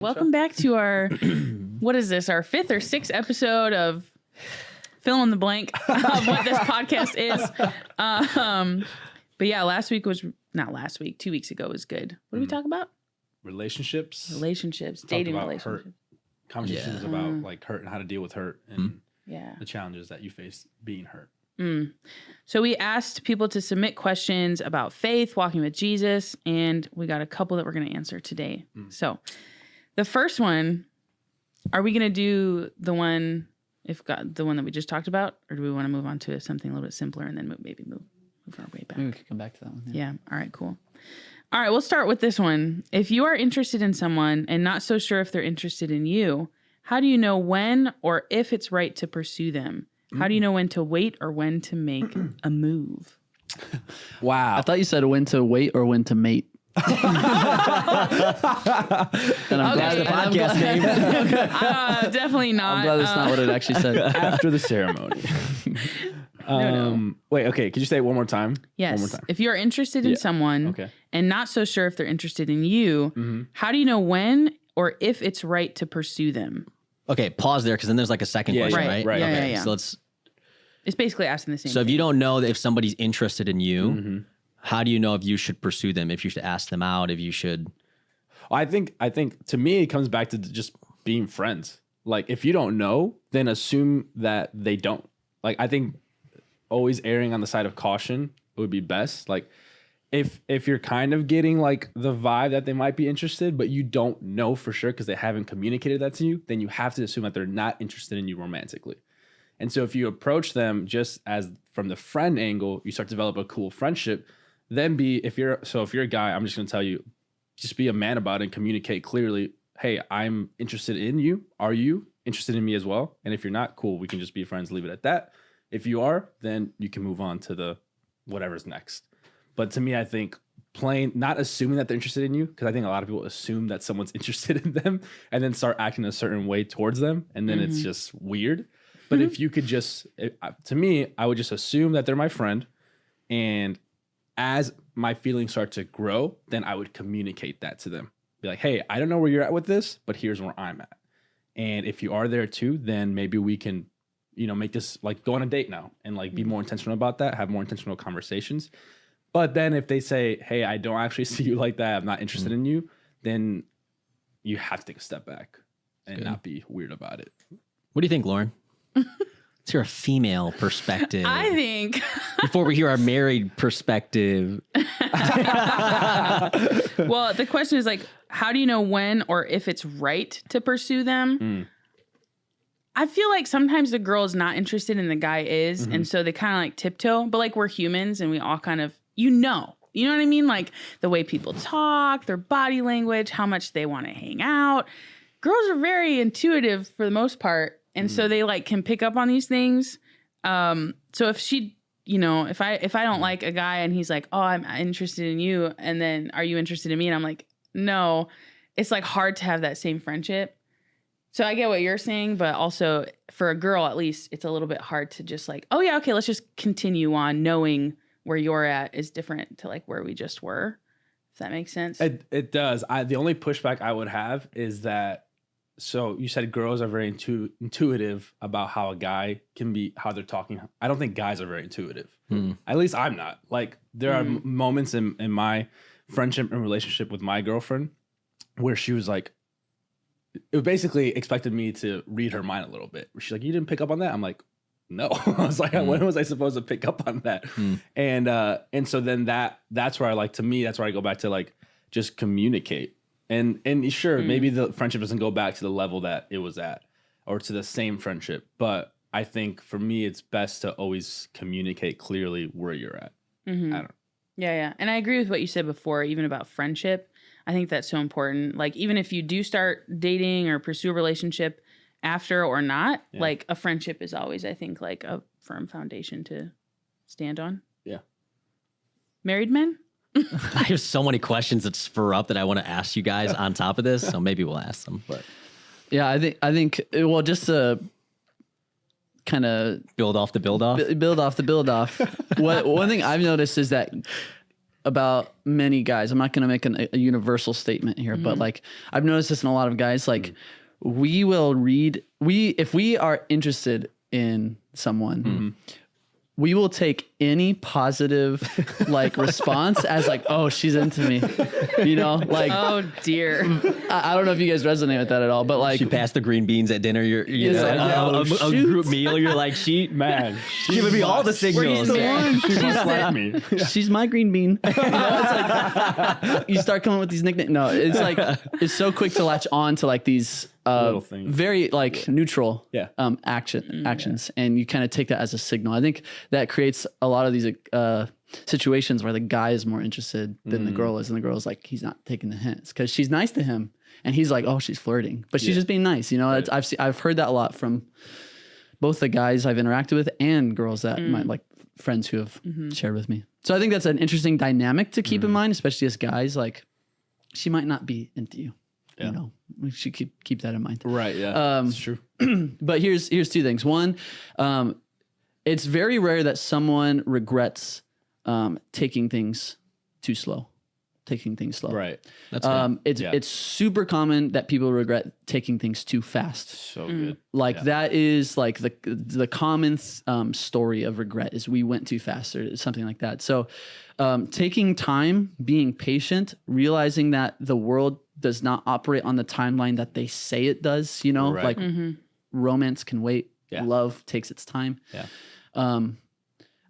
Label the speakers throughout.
Speaker 1: Welcome back to our, what is this, our 5th or 6th episode of fill in the blank of what this podcast is. But yeah, not last week, 2 weeks ago was good. What did we talk about?
Speaker 2: Relationships,
Speaker 1: dating relationships.
Speaker 2: hurt, conversations about like hurt and how to deal with hurt and
Speaker 1: Yeah.
Speaker 2: the challenges that you face being hurt.
Speaker 1: So we asked people to submit questions about faith, walking with Jesus, and we got a couple that we're going to answer today. So the first one, are we going to do the one that we just talked about, or do we want to move on to something a little bit simpler and then maybe move our way back?
Speaker 3: Maybe we could come back to that one.
Speaker 1: Yeah. All right, cool. All right, we'll start with this one. If you are interested in someone and not so sure if they're interested in you, how do you know when or if it's right to pursue them? How do you know when to wait or when to make a move?
Speaker 2: Wow.
Speaker 3: I thought you said when to wait or when to mate. And I'm glad
Speaker 1: Okay.
Speaker 3: the podcast name.
Speaker 1: Definitely not.
Speaker 3: I'm glad that's not what it actually said.
Speaker 2: After the ceremony.
Speaker 1: No.
Speaker 2: Wait, okay. Could you say it one more time?
Speaker 1: Yes.
Speaker 2: One more time.
Speaker 1: If you're interested in someone
Speaker 2: Okay.
Speaker 1: and not so sure if they're interested in you, how do you know when or if it's right to pursue them?
Speaker 4: Okay, pause there because then there's like a second question,
Speaker 1: Right,
Speaker 4: right?
Speaker 1: yeah,
Speaker 4: Okay,
Speaker 1: yeah.
Speaker 4: so let's.
Speaker 1: It's basically asking the same
Speaker 4: So if
Speaker 1: thing.
Speaker 4: you don't know if somebody's interested in you, how do you know if you should pursue them? If you should ask them out? If you should?
Speaker 2: I think to me it comes back to just being friends. Like if you don't know, then assume that they don't. Like I think always erring on the side of caution would be best. Like if you're kind of getting like the vibe that they might be interested, but you don't know for sure because they haven't communicated that to you, then you have to assume that they're not interested in you romantically. And so if you approach them just as from the friend angle, you start to develop a cool friendship. Then if you're a guy, I'm just gonna tell you, just be a man about it and communicate clearly. Hey, I'm interested in you. Are you interested in me as well? And if you're not, cool, we can just be friends, leave it at that. If you are, then you can move on to the whatever's next. But to me, I think not assuming that they're interested in you, because I think a lot of people assume that someone's interested in them and then start acting a certain way towards them. And then it's just weird. But if you could to me, I would just assume that they're my friend. And as my feelings start to grow, then I would communicate that to them. Be like, hey, I don't know where you're at with this, but here's where I'm at. And if you are there too, then maybe we can, make this like go on a date now and like be more intentional about that, have more intentional conversations. But then if they say, hey, I don't actually see you like that, I'm not interested in you, then you have to take a step back and not be weird about it.
Speaker 4: What do you think, Lauren? Let's hear a female perspective.
Speaker 1: I think
Speaker 4: before we hear our married perspective.
Speaker 1: well, the question is like, how do you know when or if it's right to pursue them? I feel like sometimes the girl is not interested and the guy is. And so they kind of like tiptoe, but like we're humans and we all kind of, you know what I mean? Like the way people talk, their body language, how much they want to hang out. Girls are very intuitive for the most part. And so they like can pick up on these things. So if she, if I don't like a guy and he's like, oh, I'm interested in you. And then are you interested in me? And I'm like, no, it's like hard to have that same friendship. So I get what you're saying, but also for a girl, at least it's a little bit hard to just like, oh yeah, okay, let's just continue on knowing where you're at is different to like where we just were. If that makes sense.
Speaker 2: It does. The only pushback I would have is that, so you said girls are very intuitive about how a guy can be, how they're talking. I don't think guys are very intuitive. At least I'm not. Like there are moments in my friendship and relationship with my girlfriend where she was like, it basically expected me to read her mind a little bit. She's like, you didn't pick up on that? I'm like, no. I was like, when was I supposed to pick up on that? And so then that's where that's where I go back to like, just communicate. And sure, maybe the friendship doesn't go back to the level that it was at or to the same friendship. But I think for me, it's best to always communicate clearly where you're at. I don't know.
Speaker 1: Yeah. And I agree with what you said before, even about friendship. I think that's so important. Like, even if you do start dating or pursue a relationship after or not, like a friendship is always, I think, like a firm foundation to stand on.
Speaker 2: Yeah.
Speaker 1: Married men?
Speaker 4: I have so many questions that spur up that I want to ask you guys on top of this. So maybe we'll ask them. But
Speaker 3: Yeah, I think well, just to kind of
Speaker 4: build off the build off.
Speaker 3: build off. One thing I've noticed is that about many guys. I'm not going to make a universal statement here, but like I've noticed this in a lot of guys. Like we will if we are interested in someone, we will take any positive like response as like, oh, she's into me, you know, like,
Speaker 1: Oh dear.
Speaker 3: I don't know if you guys resonate with that at all, but like,
Speaker 4: She passed the green beans at dinner. You're
Speaker 3: It's
Speaker 4: know,
Speaker 3: like,
Speaker 4: a group meal. You're like,
Speaker 2: Man,
Speaker 4: she's giving me all the signals.
Speaker 2: She must like me.
Speaker 3: she's my green bean. You know, it's like, you start coming with these nicknames. No, it's like, it's so quick to latch on to like these
Speaker 2: Little things.
Speaker 3: very like neutral
Speaker 2: Yeah.
Speaker 3: actions. And you kind of take that as a signal. I think that creates a lot of these situations where the guy is more interested than the girl is. And the girl's like, he's not taking the hints because she's nice to him. And he's like, oh, she's flirting, but she's just being nice. You know, I've heard that a lot from both the guys I've interacted with and girls that might like friends who have shared with me. So I think that's an interesting dynamic to keep in mind, especially as guys. Like, she might not be into you.
Speaker 2: Yeah.
Speaker 3: You know, we should keep that in mind.
Speaker 2: Right. Yeah. It's true.
Speaker 3: But here's two things. One, it's very rare that someone regrets taking things too slow.
Speaker 2: Right.
Speaker 4: That's good.
Speaker 3: It's super common that people regret taking things too fast.
Speaker 2: So good.
Speaker 3: Like that is like the common story of regret is we went too fast or something like that. So taking time, being patient, realizing that the world does not operate on the timeline that they say it does, you know,
Speaker 2: Right.
Speaker 3: like romance can wait.
Speaker 2: Yeah.
Speaker 3: Love takes its time.
Speaker 2: Yeah.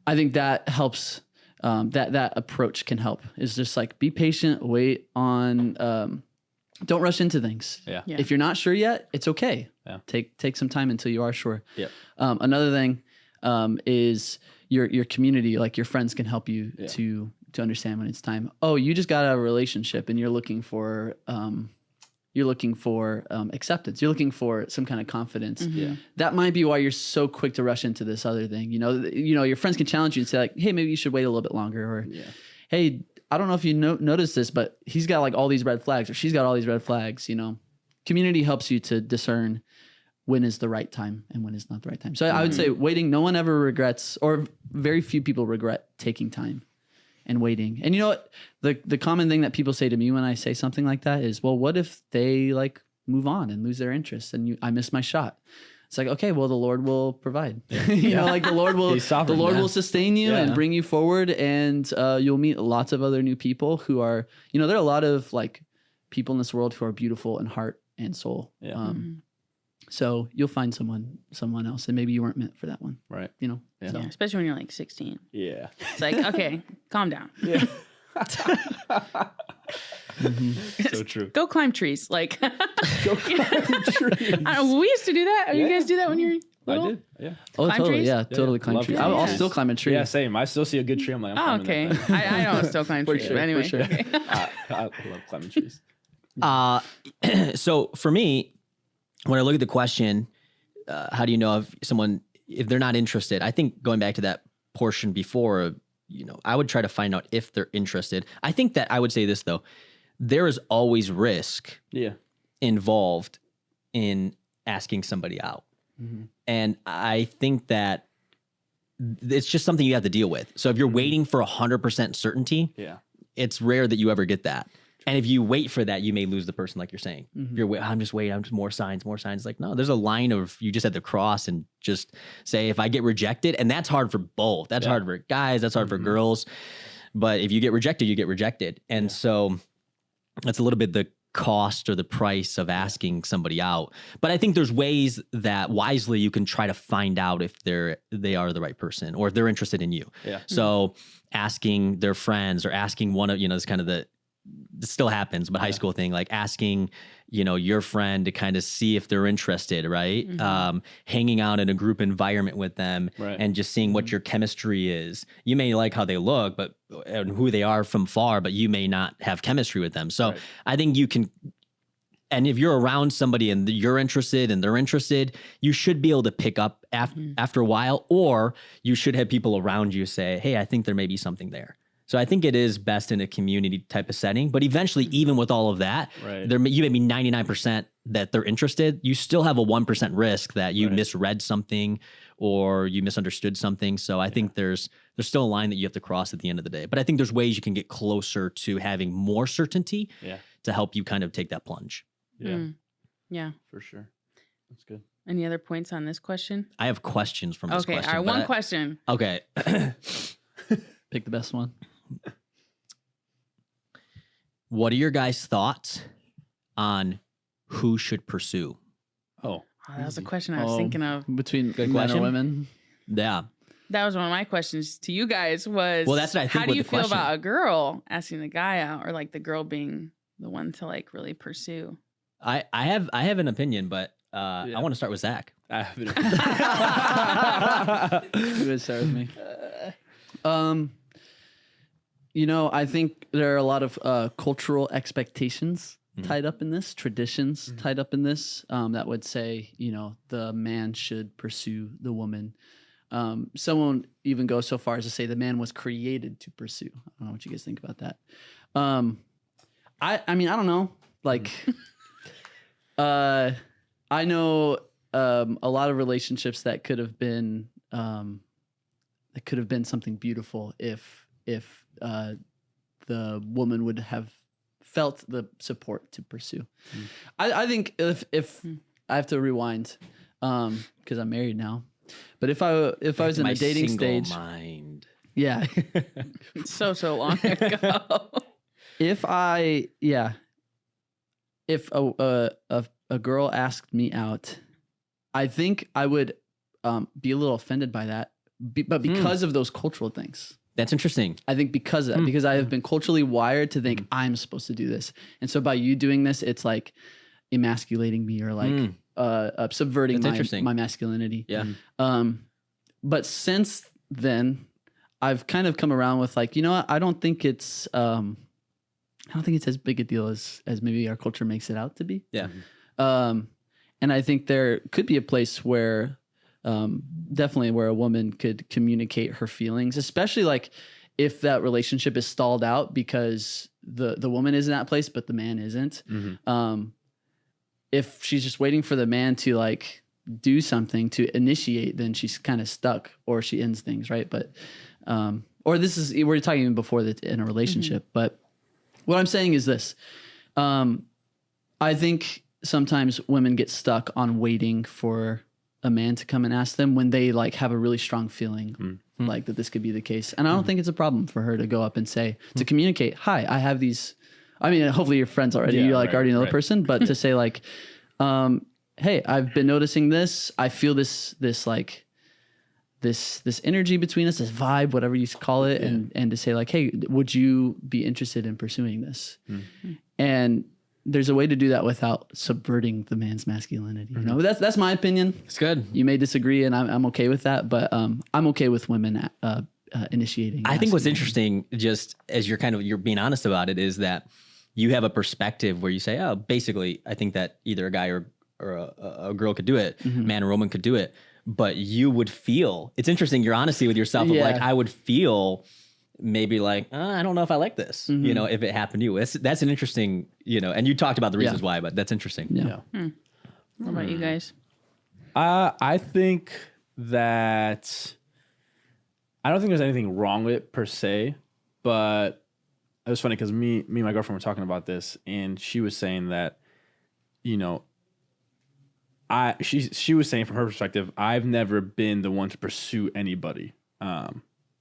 Speaker 3: I think that helps. That approach can help. Is just like be patient, wait on. Don't rush into things.
Speaker 2: Yeah.
Speaker 1: Yeah.
Speaker 3: If you're not sure yet, it's okay.
Speaker 2: Yeah.
Speaker 3: Take some time until you are sure.
Speaker 2: Yeah.
Speaker 3: Another thing is your community, like your friends, can help you to understand when it's time. Oh, you just got out of a relationship and you're looking for acceptance. You're looking for some kind of confidence.
Speaker 2: Yeah.
Speaker 3: That might be why you're so quick to rush into this other thing. You know, your friends can challenge you and say like, hey, maybe you should wait a little bit longer, or hey, I don't know if you noticed this, but he's got like all these red flags, or she's got all these red flags. You know, community helps you to discern when is the right time and when is not the right time. So I would say waiting. No one ever regrets, or very few people regret taking time and waiting. And you know what? The common thing that people say to me when I say something like that is, well, what if they like move on and lose their interest and I miss my shot? It's like, okay, well, the Lord will provide. You know, like the Lord will will sustain you and bring you forward, and you'll meet lots of other new people who are, you know, there are a lot of like people in this world who are beautiful in heart and soul.
Speaker 2: Yeah.
Speaker 3: So you'll find someone else, and maybe you weren't meant for that one.
Speaker 2: Right.
Speaker 3: You know.
Speaker 2: Yeah.
Speaker 3: So.
Speaker 1: Yeah, especially when you're like 16.
Speaker 2: Yeah.
Speaker 1: It's like, okay, calm down.
Speaker 2: Yeah. So true.
Speaker 1: Go climb trees. Like,
Speaker 2: Go climb trees.
Speaker 1: I don't know, we used to do that. You guys do that when you're
Speaker 2: I
Speaker 1: little?
Speaker 2: did. Yeah.
Speaker 3: Oh,
Speaker 1: Climb
Speaker 3: totally.
Speaker 1: trees?
Speaker 3: Yeah, totally climb
Speaker 2: Love
Speaker 3: trees.
Speaker 2: climbing
Speaker 3: I'll
Speaker 2: trees.
Speaker 3: still climb a tree.
Speaker 2: Yeah, same. I still see a good tree. I'm like, I'm
Speaker 1: Oh,
Speaker 2: climbing
Speaker 1: okay.
Speaker 2: that thing.
Speaker 1: I don't still climb trees,
Speaker 3: sure,
Speaker 1: but anyway.
Speaker 3: for sure.
Speaker 1: Okay.
Speaker 2: I love climbing trees.
Speaker 4: So for me, when I look at the question, how do you know if they're not interested? I think going back to that portion before, you know, I would try to find out if they're interested. I think that I would say this though, there is always risk
Speaker 2: Yeah.
Speaker 4: involved in asking somebody out. And I think that it's just something you have to deal with. So if you're waiting for 100% certainty,
Speaker 2: Yeah.
Speaker 4: it's rare that you ever get that. And if you wait for that, you may lose the person, like you're saying. If you're I'm just waiting, I'm just more signs. Like, no, there's a line of you just have to cross and just say, if I get rejected, and that's hard for both. That's hard for guys, that's hard for girls. But if you get rejected, you get rejected. And so that's a little bit the cost or the price of asking somebody out. But I think there's ways that wisely you can try to find out if they are the right person or if they're interested in you.
Speaker 2: Yeah.
Speaker 4: So asking their friends or asking one of, you know, it's kind of this still happens, but high school thing, like asking, you know, your friend to kind of see if they're interested, right? Hanging out in a group environment with them and just seeing what your chemistry is. You may like how they look, but and who they are from far, but you may not have chemistry with them. So I think you can, and if you're around somebody and you're interested and they're interested, you should be able to pick up after a while, or you should have people around you say, hey, I think there may be something there. So I think it is best in a community type of setting. But eventually, even with all of that,
Speaker 2: Right.
Speaker 4: you may be 99% that they're interested. You still have a 1% risk that you
Speaker 2: Right.
Speaker 4: misread something or you misunderstood something. So I think there's still a line that you have to cross at the end of the day. But I think there's ways you can get closer to having more certainty
Speaker 2: Yeah.
Speaker 4: to help you kind of take that plunge.
Speaker 2: Yeah,
Speaker 1: Yeah.
Speaker 2: for sure. That's good.
Speaker 1: Any other points on this question?
Speaker 4: I have questions from this
Speaker 1: Okay.
Speaker 4: question.
Speaker 1: All right.
Speaker 4: but
Speaker 1: One
Speaker 4: I-
Speaker 1: question.
Speaker 4: Okay.
Speaker 3: Pick the best one.
Speaker 4: What are your guys' thoughts on who should pursue?
Speaker 2: Oh,
Speaker 1: Oh, that was a question I was
Speaker 3: Oh,
Speaker 1: thinking of.
Speaker 3: Between men
Speaker 4: question.
Speaker 3: or women.
Speaker 4: Yeah.
Speaker 1: That was one of my questions to you guys was,
Speaker 4: Well, that's what I think
Speaker 1: how do
Speaker 4: with
Speaker 1: you
Speaker 4: the
Speaker 1: feel
Speaker 4: question.
Speaker 1: about a girl asking the guy out or like the girl being the one to like really pursue?
Speaker 4: I have an opinion, but
Speaker 2: Yeah.
Speaker 4: I want to start with Zach.
Speaker 2: I have
Speaker 3: You guys start with me. You know, I think there are a lot of cultural expectations tied up in this, traditions tied up in this, that would say, you know, the man should pursue the woman. Someone even goes so far as to say the man was created to pursue. I don't know what you guys think about that. I mean, I don't know. Like, I know a lot of relationships that could have been something beautiful if the woman would have felt the support to pursue. I think if I have to rewind, because I'm married now, but if I was in
Speaker 4: My
Speaker 3: a dating
Speaker 4: single
Speaker 3: stage,
Speaker 4: mind.
Speaker 3: yeah,
Speaker 1: So long ago.
Speaker 3: if a girl asked me out, I think I would be a little offended by that, but because of those cultural things.
Speaker 4: That's interesting.
Speaker 3: I think because of that, because I have been culturally wired to think I'm supposed to do this, and so by you doing this, it's like emasculating me or like subverting
Speaker 4: That's interesting.
Speaker 3: my masculinity.
Speaker 4: Yeah.
Speaker 3: But since then, I've kind of come around with like, you know what? I don't think it's as big a deal as maybe our culture makes it out to be.
Speaker 4: Yeah.
Speaker 3: And I think there could be a place where, definitely where a woman could communicate her feelings, especially like if that relationship is stalled out because the woman is in that place, but the man isn't. If she's just waiting for the man to like do something to initiate, then she's kind of stuck or she ends things. Right. But, or this is, we're talking even before that in a relationship, but what I'm saying is this, I think sometimes women get stuck on waiting for a man to come and ask them when they like have a really strong feeling like that this could be the case. And I don't think it's a problem for her to go up and say, to communicate, hi, I have these, I mean, hopefully you're friends already.
Speaker 2: Yeah,
Speaker 3: You like
Speaker 2: right,
Speaker 3: already know the
Speaker 2: right.
Speaker 3: person, but to say like, hey, I've been noticing this. I feel this like this energy between us, this vibe, whatever you call it. And to say like, hey, would you be interested in pursuing this? And there's a way to do that without subverting the man's masculinity. You know, that's my opinion.
Speaker 4: It's good.
Speaker 3: You may disagree, and I'm okay with that. But I'm okay with women initiating.
Speaker 4: I think what's
Speaker 3: asking.
Speaker 4: interesting, just as you're being honest about it, is that you have a perspective where you say, oh, basically, I think that either a guy or a girl could do it, man or woman could do it. But you would feel, it's interesting, your honesty with yourself of
Speaker 3: Yeah.
Speaker 4: like, I would feel maybe like, I don't know if I like this, you know, if it happened to you. That's an interesting, you know, and you talked about the reasons why, but that's interesting.
Speaker 3: Yeah.
Speaker 1: What about you guys?
Speaker 2: I think that I don't think there's anything wrong with it per se, but it was funny because me and my girlfriend were talking about this, and she was saying that, you know, she was saying from her perspective, I've never been the one to pursue anybody.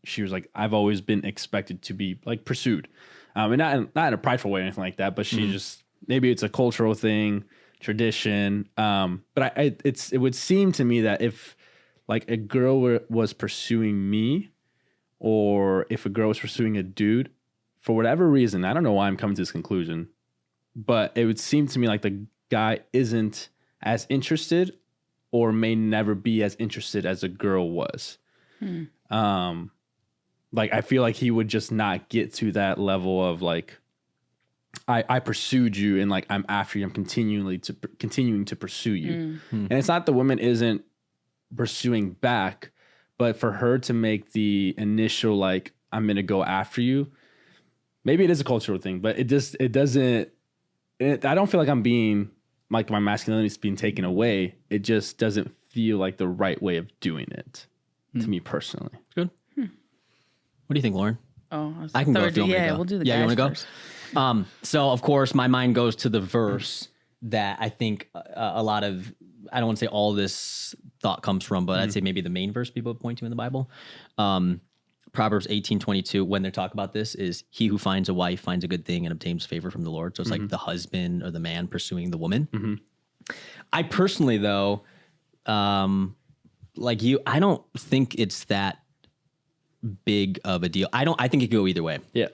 Speaker 2: She was like, I've always been expected to be like pursued, and not in a prideful way or anything like that. But she just, maybe it's a cultural thing, tradition. But it would seem to me that if like a girl was pursuing me, or if a girl was pursuing a dude, for whatever reason, I don't know why I'm coming to this conclusion, but it would seem to me like the guy isn't as interested, or may never be as interested as a girl was. Like I feel like he would just not get to that level of like, I pursued you and like I'm after you. I'm continuing to pursue you. And it's not the woman isn't pursuing back, but for her to make the initial like, I'm going to go after you. Maybe it is a cultural thing, but it doesn't, I don't feel like I'm being, like my masculinity is being taken away. It just doesn't feel like the right way of doing it to me personally.
Speaker 4: Good. What do you think, Lauren?
Speaker 1: Oh,
Speaker 4: I can go if you want me to go.
Speaker 1: We'll do the
Speaker 4: Yeah, you
Speaker 1: guys
Speaker 4: want to
Speaker 1: first.
Speaker 4: go? So, of course, my mind goes to the verse that I think a lot of, I don't want to say all this thought comes from, but I'd say maybe the main verse people point to in the Bible. Proverbs 18:22, when they talk about this, is he who finds a wife finds a good thing and obtains favor from the Lord. So it's like the husband or the man pursuing the woman. I personally, though, like you, I don't think it's that big of a deal. I think it could go either way.
Speaker 2: Yeah.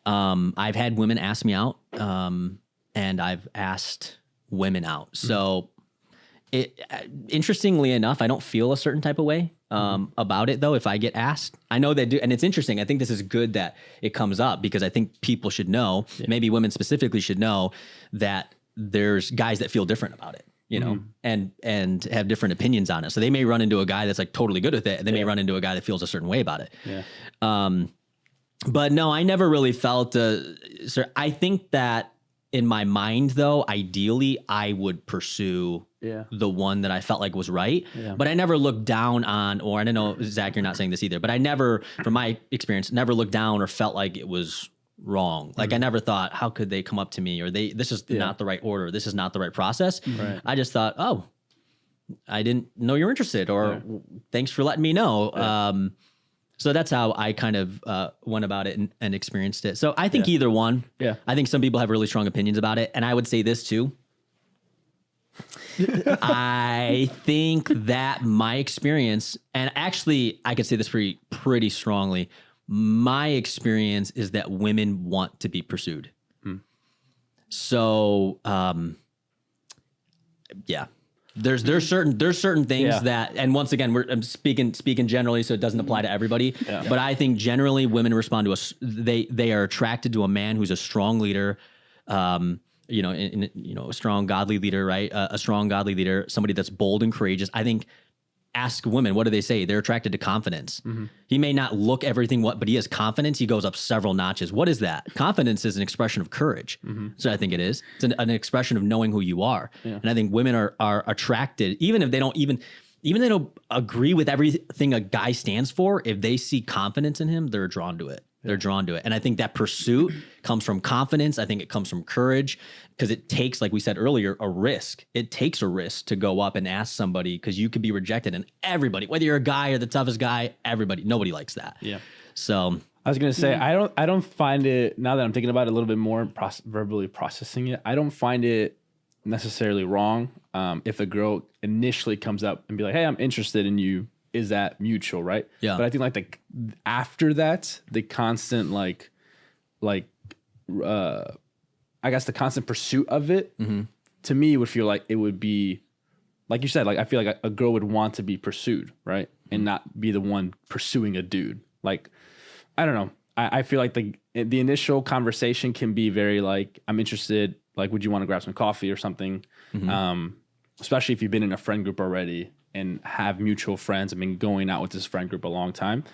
Speaker 4: I've had women ask me out, and I've asked women out. So interestingly enough, I don't feel a certain type of way about it though. If I get asked, I know they do. And it's interesting. I think this is good that it comes up because I think people should know, maybe women specifically should know that there's guys that feel different about it, you know, and have different opinions on it. So they may run into a guy that's like totally good with it. And they may run into a guy that feels a certain way about it.
Speaker 2: Yeah.
Speaker 4: But no, I never really felt, I think that in my mind though, ideally I would pursue the one that I felt like was right, but I never looked down on, or I don't know, Zach, you're not saying this either, but I never, from my experience, never looked down or felt like it was wrong. Like I never thought, how could they come up to me, or this is not the right order. This is not the right process.
Speaker 2: Right.
Speaker 4: I just thought, oh, I didn't know you're interested, or thanks for letting me know. So that's how I kind of went about it and experienced it. So I think either one.
Speaker 2: Yeah.
Speaker 4: I think some people have really strong opinions about it. And I would say this too. I think that my experience, and actually I could say this pretty strongly, my experience is that women want to be pursued. So, yeah. There's certain things that, and once again, I'm speaking generally, so it doesn't apply to everybody. Yeah. But I think generally women respond to us. They are attracted to a man who's a strong leader, a strong godly leader, right? A strong godly leader, somebody that's bold and courageous. I think. Ask women, what do they say? They're attracted to confidence. He may not look everything but he has confidence. He goes up several notches. What is that? Confidence is an expression of courage. So I think it is. It's an expression of knowing who you are. Yeah. And I think women are attracted, even if they don't they don't agree with everything a guy stands for. If they see confidence in him, they're drawn to it. They're drawn to it. And I think that pursuit comes from confidence. I think it comes from courage, because it takes, like we said earlier, a risk. It takes a risk to go up and ask somebody, because you could be rejected, and everybody, whether you're a guy or the toughest guy, nobody likes that.
Speaker 2: Yeah.
Speaker 4: So
Speaker 2: I was going to say, I don't find it, now that I'm thinking about it a little bit more, verbally processing it, I don't find it necessarily wrong if a girl initially comes up and be like, hey, I'm interested in you. Is that mutual, right?
Speaker 4: Yeah.
Speaker 2: But I think after that, the constant I guess the constant pursuit of it, to me would feel like it would be, like you said, like I feel like a girl would want to be pursued, right? And not be the one pursuing a dude. Like, I don't know. I feel like the initial conversation can be very like, I'm interested, like, would you want to grab some coffee or something? Especially if you've been in a friend group already and have mutual friends and been going out with this friend group a long time.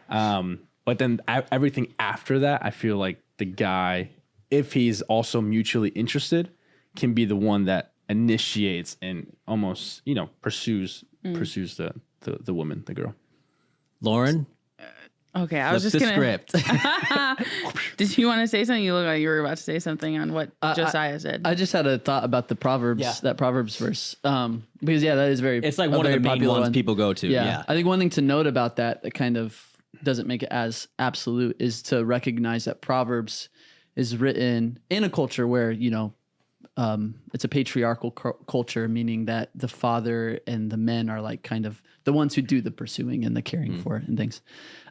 Speaker 2: But then everything after that, I feel like the guy, if he's also mutually interested, can be the one that initiates and almost, pursues the woman, the girl.
Speaker 4: Lauren?
Speaker 1: Okay, I was just gonna.
Speaker 4: Script.
Speaker 1: Did you want to say something? You look like you were about to say something on what Josiah said.
Speaker 3: I just had a thought about the Proverbs, that Proverbs verse. Because that is very.
Speaker 4: It's like one of the main ones people go to. Yeah.
Speaker 3: I think one thing to note about that kind of doesn't make it as absolute is to recognize that Proverbs is written in a culture where it's a patriarchal culture, meaning that the father and the men are like kind of the ones who do the pursuing and the caring for it and things.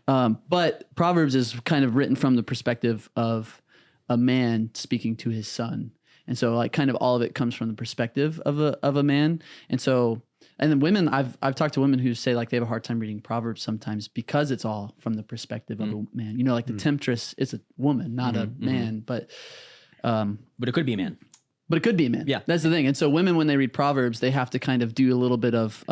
Speaker 3: But Proverbs is kind of written from the perspective of a man speaking to his son. And so like kind of all of it comes from the perspective of a man. And so, and then women, I've talked to women who say like they have a hard time reading Proverbs sometimes because it's all from the perspective of a man. Like the temptress is a woman, not a man, but
Speaker 4: it could be a man.
Speaker 3: But it could be a man.
Speaker 4: Yeah.
Speaker 3: That's the thing. And so women, when they read Proverbs, they have to kind of do a little bit of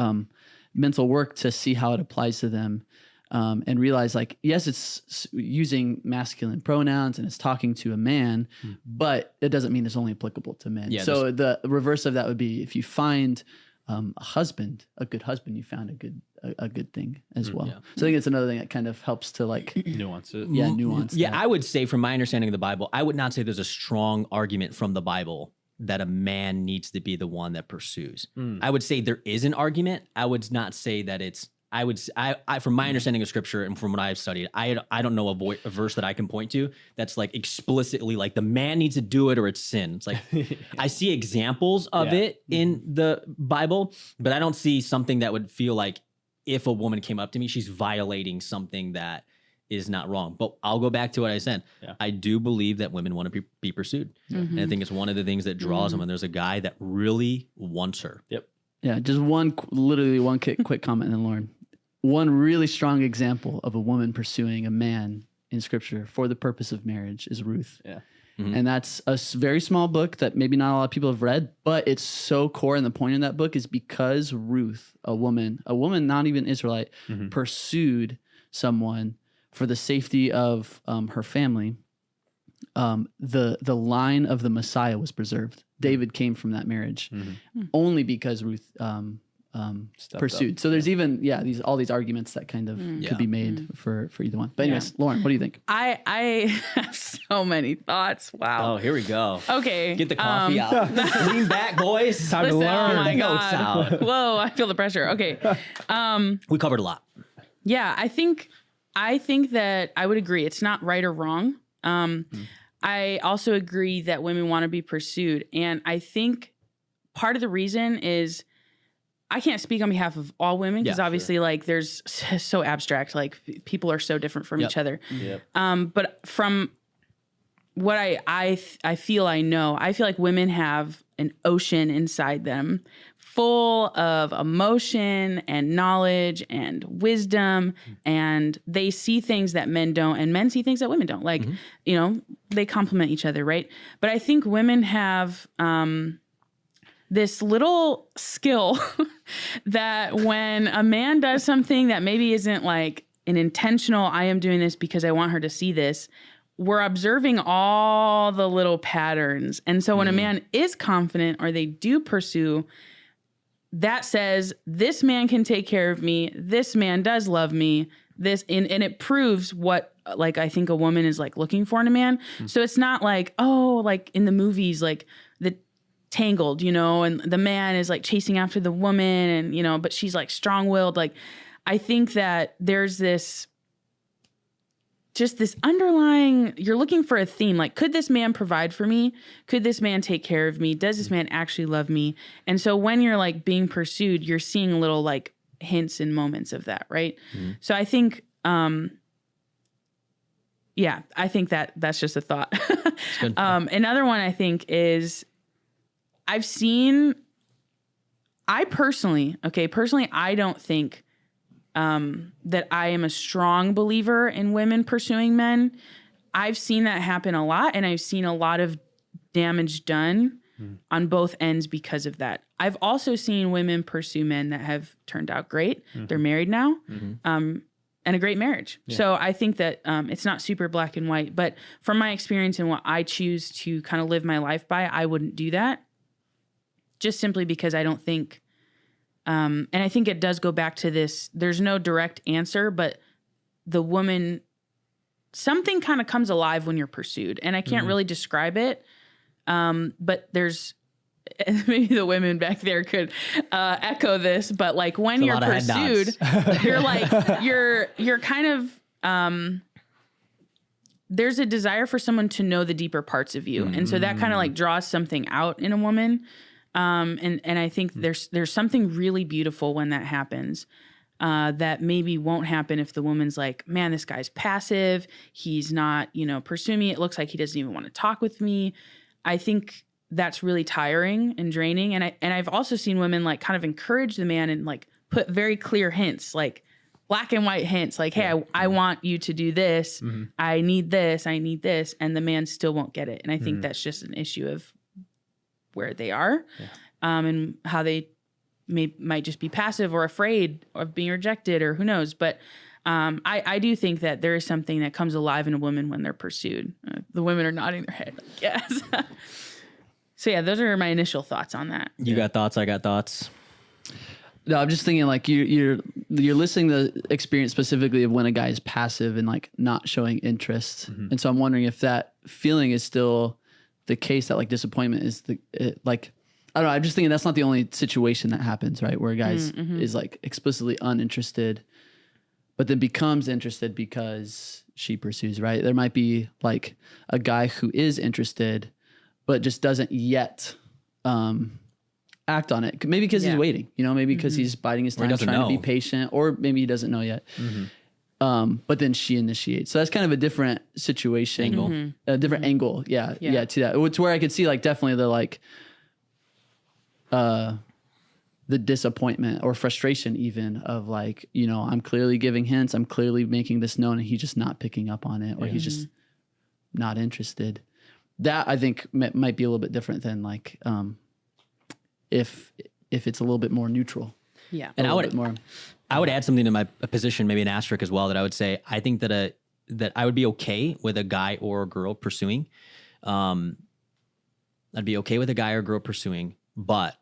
Speaker 3: mental work to see how it applies to them. and realize like, yes, it's using masculine pronouns and it's talking to a man, but it doesn't mean it's only applicable to men.
Speaker 4: Yeah,
Speaker 3: so the reverse of that would be if you find a good husband, you found a good thing as well.
Speaker 4: Yeah.
Speaker 3: So I think it's another thing that kind of helps to like,
Speaker 2: Nuance it.
Speaker 3: nuance.
Speaker 4: Yeah,
Speaker 3: that.
Speaker 4: I would say from my understanding of the Bible, I would not say there's a strong argument from the Bible that a man needs to be the one that pursues. I would say there is an argument. I would not say that it's. I from my understanding of scripture and from what I've studied, I don't know a verse that I can point to that's like explicitly like the man needs to do it or it's sin. It's like I see examples of it in the Bible, but I don't see something that would feel like if a woman came up to me, she's violating something that is not wrong. But I'll go back to what I said. Yeah. I do believe that women want to be pursued. And I think it's one of the things that draws them when there's a guy that really wants her.
Speaker 2: Yep.
Speaker 3: Yeah, just literally one quick comment, and then Lauren. One really strong example of a woman pursuing a man in scripture for the purpose of marriage is Ruth.
Speaker 2: Yeah.
Speaker 3: And that's a very small book that maybe not a lot of people have read, but it's so core. And the point in that book is because Ruth, a woman, not even Israelite, pursued someone for the safety of her family. The line of the Messiah was preserved. David came from that marriage only because Ruth pursued.
Speaker 2: up.
Speaker 3: So there's even all these arguments that kind of could be made for either one. But anyways, Lauren, what do you think?
Speaker 1: I have so many thoughts. Wow.
Speaker 4: Oh, here we go.
Speaker 1: Okay.
Speaker 4: Get the coffee out. Lean back, boys.
Speaker 2: Time
Speaker 1: Listen,
Speaker 2: to learn.
Speaker 1: oh my
Speaker 4: Notes
Speaker 1: God.
Speaker 4: out.
Speaker 1: Whoa, I feel the pressure. Okay.
Speaker 4: We covered a lot.
Speaker 1: Yeah, I think that I would agree. It's not right or wrong. I also agree that women want to be pursued. And I think part of the reason is I can't speak on behalf of all women because obviously like there's so abstract, like people are so different from each other.
Speaker 2: Yep.
Speaker 1: But from what I feel I know, I feel like women have an ocean inside them full of emotion and knowledge and wisdom, and they see things that men don't, and men see things that women don't. Like, they complement each other, right? But I think women have this little skill that when a man does something that maybe isn't like an intentional, I am doing this because I want her to see this, we're observing all the little patterns. And so when a man is confident or they do pursue, that says this man can take care of me. This man does love me. And it proves what like I think a woman is like looking for in a man. So it's not like, oh, like in the movies, like the Tangled, and the man is like chasing after the woman and, but she's like strong-willed. Like, I think that there's this underlying, you're looking for a theme. Like, could this man provide for me? Could this man take care of me? Does this man actually love me? And so when you're like being pursued, you're seeing little like hints and moments of that. Right. So I think, I think that's just a thought. Another one I think is, I personally, I don't think that I am a strong believer in women pursuing men. I've seen that happen a lot, and I've seen a lot of damage done on both ends because of that. I've also seen women pursue men that have turned out great. They're married now, and a great marriage. Yeah. So I think that it's not super black and white, but from my experience and what I choose to kind of live my life by, I wouldn't do that. Just simply because I don't think, and I think it does go back to this, there's no direct answer, but the woman, something kind of comes alive when you're pursued. And I can't really describe it, but there's, maybe the women back there could echo this, but like when you're pursued, you're like, you're kind of, there's a desire for someone to know the deeper parts of you. And so that kind of like draws something out in a woman. And I think there's something really beautiful when that happens, that maybe won't happen if the woman's like, man, this guy's passive. He's not, pursuing me. It looks like he doesn't even want to talk with me. I think that's really tiring and draining. And I've also seen women like kind of encourage the man and like put very clear hints, like black and white hints, like, hey, I want you to do this. I need this. I need this. And the man still won't get it. And I think that's just an issue of where they are, and how they might just be passive or afraid of being rejected, or who knows. But I do think that there is something that comes alive in a woman when they're pursued. The women are nodding their head. Like, yes. So yeah, those are my initial thoughts on that.
Speaker 4: You got thoughts? I got thoughts.
Speaker 3: No, I'm just thinking like you're listing the experience specifically of when a guy is passive and like not showing interest, and so I'm wondering if that feeling is still the case, that like disappointment is like, I don't know. I'm just thinking that's not the only situation that happens, right? Where a guy is like explicitly uninterested, but then becomes interested because she pursues, right? There might be like a guy who is interested, but just doesn't yet act on it. Maybe because he's waiting, maybe because he's biding his time, trying to be patient, or maybe he doesn't know yet. But then she initiates. So that's kind of a different situation, a different angle. Yeah, to that. It's where I could see like definitely the like, the disappointment or frustration even of like, I'm clearly giving hints, I'm clearly making this known, and he's just not picking up on it, or he's just not interested. That I think might be a little bit different than like, if it's a little bit more neutral.
Speaker 1: Yeah.
Speaker 4: And I would add something to my position, maybe an asterisk as well, that I would say, I think that that I would be okay with a guy or a girl pursuing. I'd be okay with a guy or girl pursuing, but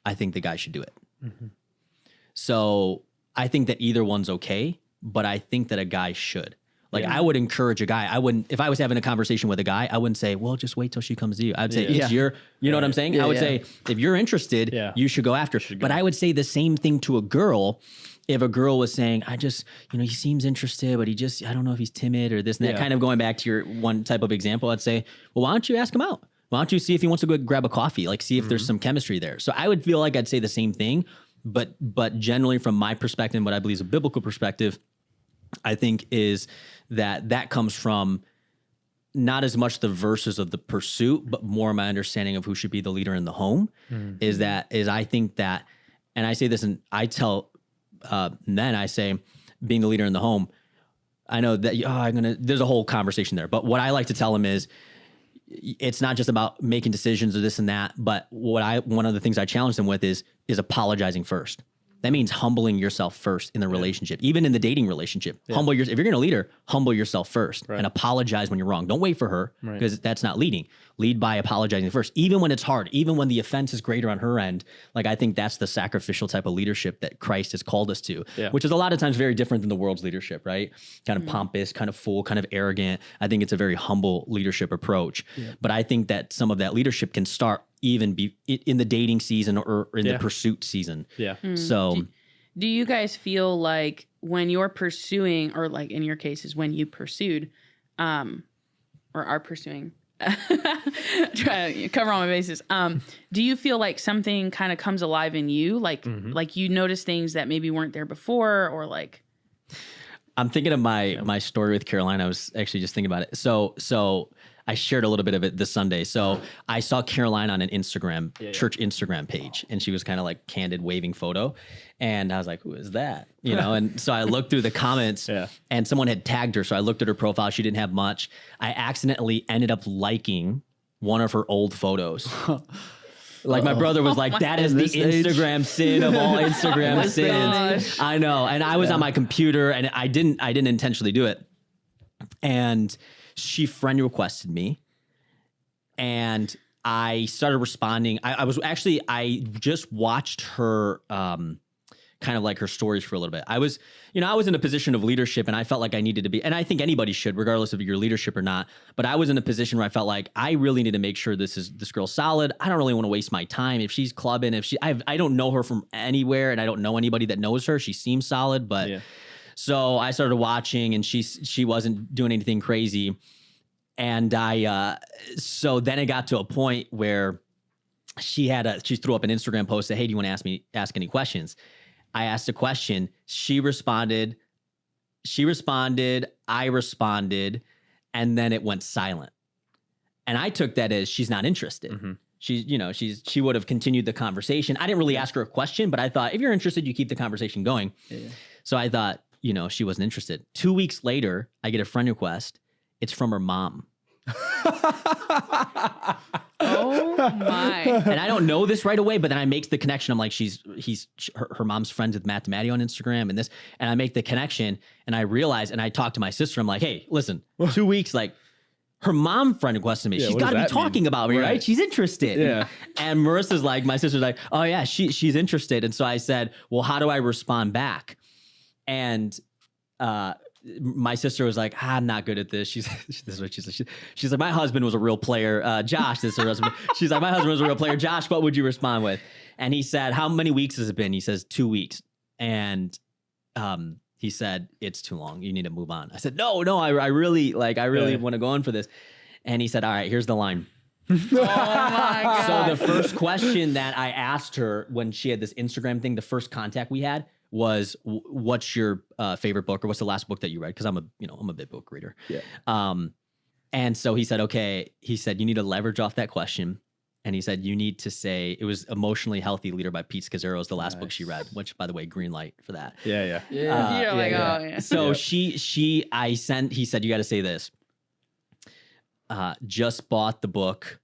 Speaker 4: I think the guy should do it. So I think that either one's okay, but I think that a guy should. Like, I would encourage a guy. I wouldn't, if I was having a conversation with a guy, I wouldn't say, well, just wait till she comes to you. I'd say, it's your, you know what I'm saying? I would say, if you're interested, you should go after. But I would say the same thing to a girl. If a girl was saying, I just, he seems interested, but I don't know if he's timid or this and that, kind of going back to your one type of example, I'd say, well, why don't you ask him out? Why don't you see if he wants to go grab a coffee? Like, see if there's some chemistry there. So I would feel like I'd say the same thing, but generally from my perspective, what I believe is a biblical perspective, I think is that comes from not as much the verses of the pursuit, but more my understanding of who should be the leader in the home. Is I think that, and I say this, and I tell men, I say, being the leader in the home, I know that there's a whole conversation there, but what I like to tell them is, it's not just about making decisions or this and that, but one of the things I challenge them with is apologizing first. That means humbling yourself first in the relationship, even in the dating relationship. If you're going to lead her, humble yourself first and apologize when you're wrong. Don't wait for her, because that's not leading. Lead by apologizing first, even when it's hard, even when the offense is greater on her end. Like, I think that's the sacrificial type of leadership that Christ has called us to, which is a lot of times very different than the world's leadership, right? Kind of pompous, kind of full, kind of arrogant. I think it's a very humble leadership approach. But I think that some of that leadership can start even be in the dating season or in the pursuit season. So
Speaker 1: do you guys feel like when you're pursuing, or like in your cases, when you pursued, or are pursuing, try to cover all my bases. Do you feel like something kind of comes alive in you? Like, like you notice things that maybe weren't there before, or like,
Speaker 4: I'm thinking of my story with Caroline. I was actually just thinking about it. So I shared a little bit of it this Sunday. So I saw Caroline on an Instagram, church Instagram page, and she was kind of like candid waving photo. And I was like, who is that? And so I looked through the comments and someone had tagged her. So I looked at her profile. She didn't have much. I accidentally ended up liking one of her old photos. Like, my brother was like, that is the Instagram sin of all Instagram sins. I know. And I was on my computer, and I didn't intentionally do it. And she friend requested me, and I started responding. I just watched her, kind of like her stories for a little bit. I was in a position of leadership, and I felt like I needed to be, and I think anybody should, regardless of your leadership or not, but I was in a position where I felt like I really need to make sure this girl's solid. I don't really want to waste my time. If she's clubbing, I don't know her from anywhere, and I don't know anybody that knows her. She seems solid, but so I started watching, and she wasn't doing anything crazy. And so then it got to a point where she threw up an Instagram post, said, hey, do you want to ask any questions? I asked a question. She responded. I responded. And then it went silent. And I took that as she's not interested. She would have continued the conversation. I didn't really ask her a question, but I thought, if you're interested, you keep the conversation going. So I thought, she wasn't interested. 2 weeks later, I get a friend request. It's from her mom.
Speaker 1: Oh my.
Speaker 4: And I don't know this right away, but then I make the connection. I'm like, her mom's friends with Matt DiMatteo on Instagram and this, and I make the connection and I realize, and I talk to my sister. I'm like, hey, listen, 2 weeks, like her mom friend requested me.
Speaker 2: Yeah,
Speaker 4: She's
Speaker 2: what
Speaker 4: got to
Speaker 2: does
Speaker 4: be
Speaker 2: that mean?
Speaker 4: talking about me, right?
Speaker 2: Right.
Speaker 4: She's interested.
Speaker 2: Yeah.
Speaker 4: And Marissa's like, my sister's like, oh yeah, she's interested. And so I said, well, how do I respond back? And, my sister was like, I'm not good at this. This is what she said. She's like, my husband was a real player. Josh, this is her husband. She's like, my husband was a real player. Josh, what would you respond with? And he said, how many weeks has it been? He says 2 weeks. And he said, it's too long. You need to move on. I said, no, I really want to go on for this. And he said, all right, here's the line.
Speaker 1: Oh my God.
Speaker 4: So the first question that I asked her when she had this Instagram thing, the first contact we had was, what's your favorite book, or what's the last book that you read? Because I'm a big book reader.
Speaker 2: Yeah.
Speaker 4: And so he said, okay. He said, you need to leverage off that question. And he said, you need to say, it was Emotionally Healthy Leader by Pete Scazzaro is the last book she read, which, by the way, green light for that.
Speaker 2: Yeah.
Speaker 1: You're like,
Speaker 2: yeah.
Speaker 1: oh yeah.
Speaker 4: So
Speaker 2: Yeah.
Speaker 4: he said, you got to say this. Just bought the book,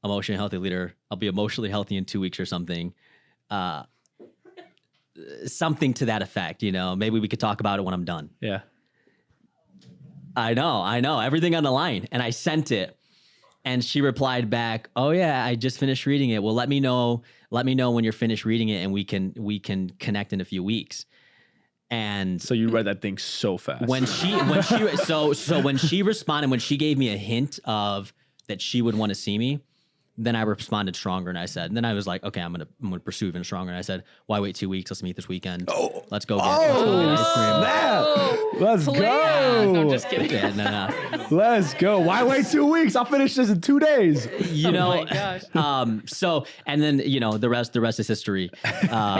Speaker 4: Emotionally Healthy Leader. I'll be emotionally healthy in 2 weeks or something. Something to that effect, maybe we could talk about it when I'm done.
Speaker 2: Yeah.
Speaker 4: I know everything on the line. And I sent it and she replied back, oh yeah, I just finished reading it. Well, let me know when you're finished reading it and we can connect in a few weeks. And
Speaker 2: So you read that thing so fast.
Speaker 4: when she responded, when she gave me a hint of that she would want to see me, then I responded stronger, and I said, and then I was like, okay, I'm gonna pursue even stronger. And I said, why wait 2 weeks? Let's meet this weekend. Let's go get ice cream.
Speaker 2: snap! Let's
Speaker 1: Plan.
Speaker 2: go.
Speaker 1: No, just kidding.
Speaker 4: Yeah, no.
Speaker 2: Let's go. Why wait 2 weeks? I'll finish this in 2 days.
Speaker 4: You know,
Speaker 1: Oh my gosh.
Speaker 4: so, and then, the rest is history.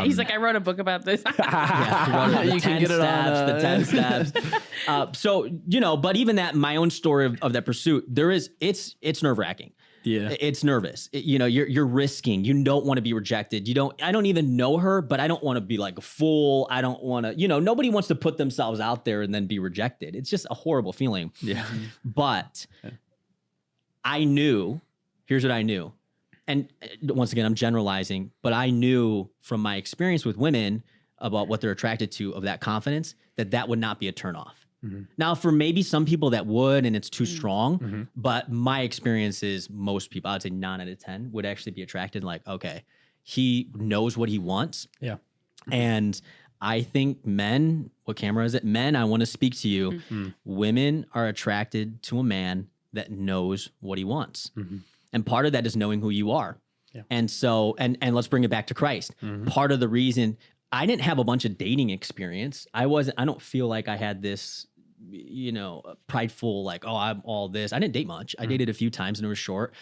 Speaker 1: He's like, I wrote a book about this.
Speaker 4: Yeah,
Speaker 3: You can get it on,
Speaker 4: the 10 steps. So, but even that, my own story of that pursuit, it's nerve wracking.
Speaker 2: Yeah.
Speaker 4: It's nervous. You're risking. You don't want to be rejected. I don't even know her, but I don't want to be like a fool. I don't want to, nobody wants to put themselves out there and then be rejected. It's just a horrible feeling.
Speaker 2: Yeah.
Speaker 4: But I knew, here's what I knew. And once again, I'm generalizing, but I knew from my experience with women about what they're attracted to, of that confidence, that would not be a turnoff. Mm-hmm. Now, for maybe some people that would, and it's too strong, but my experience is most people, I would say 9 out of 10, would actually be attracted, like, okay, he knows what he wants.
Speaker 2: Yeah.
Speaker 4: And I think men, what camera is it? Men, I want to speak to you.
Speaker 2: Mm-hmm.
Speaker 4: Women are attracted to a man that knows what he wants. And part of that is knowing who you are.
Speaker 2: Yeah.
Speaker 4: And so, and let's bring it back to Christ. Part of the reason I didn't have a bunch of dating experience, I don't feel like I had this, prideful, like, oh, I'm all this. I didn't date much. I dated a few times and it was short,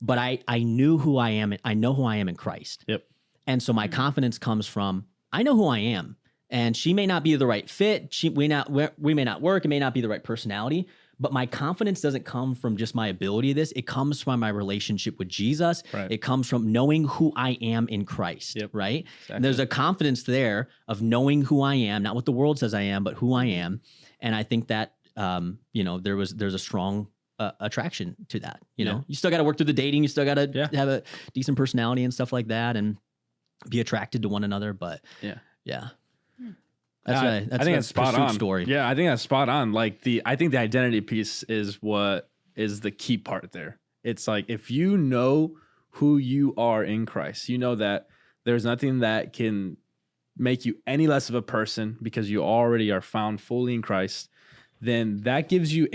Speaker 4: but I knew who I am. I know who I am in Christ.
Speaker 2: Yep.
Speaker 4: And so my confidence comes from, I know who I am, and she may not be the right fit. We may not work. It may not be the right personality, but my confidence doesn't come from just my ability of this. It comes from my relationship with Jesus.
Speaker 2: Right.
Speaker 4: It comes from knowing who I am in Christ.
Speaker 2: Yep.
Speaker 4: Right.
Speaker 2: Exactly.
Speaker 4: And there's a confidence there of knowing who I am, not what the world says I am, but who I am. And I think that, there's a strong attraction to that. You still got to work through the dating. You still got to have a decent personality and stuff like that, and be attracted to one another. But yeah. That's
Speaker 2: I think that's spot on.
Speaker 4: Story.
Speaker 2: Yeah, I think that's spot on. Like I think the identity piece is what is the key part there. It's like, if you know who you are in Christ, you know that there's nothing that can make you any less of a person because you already are found fully in Christ, then that gives you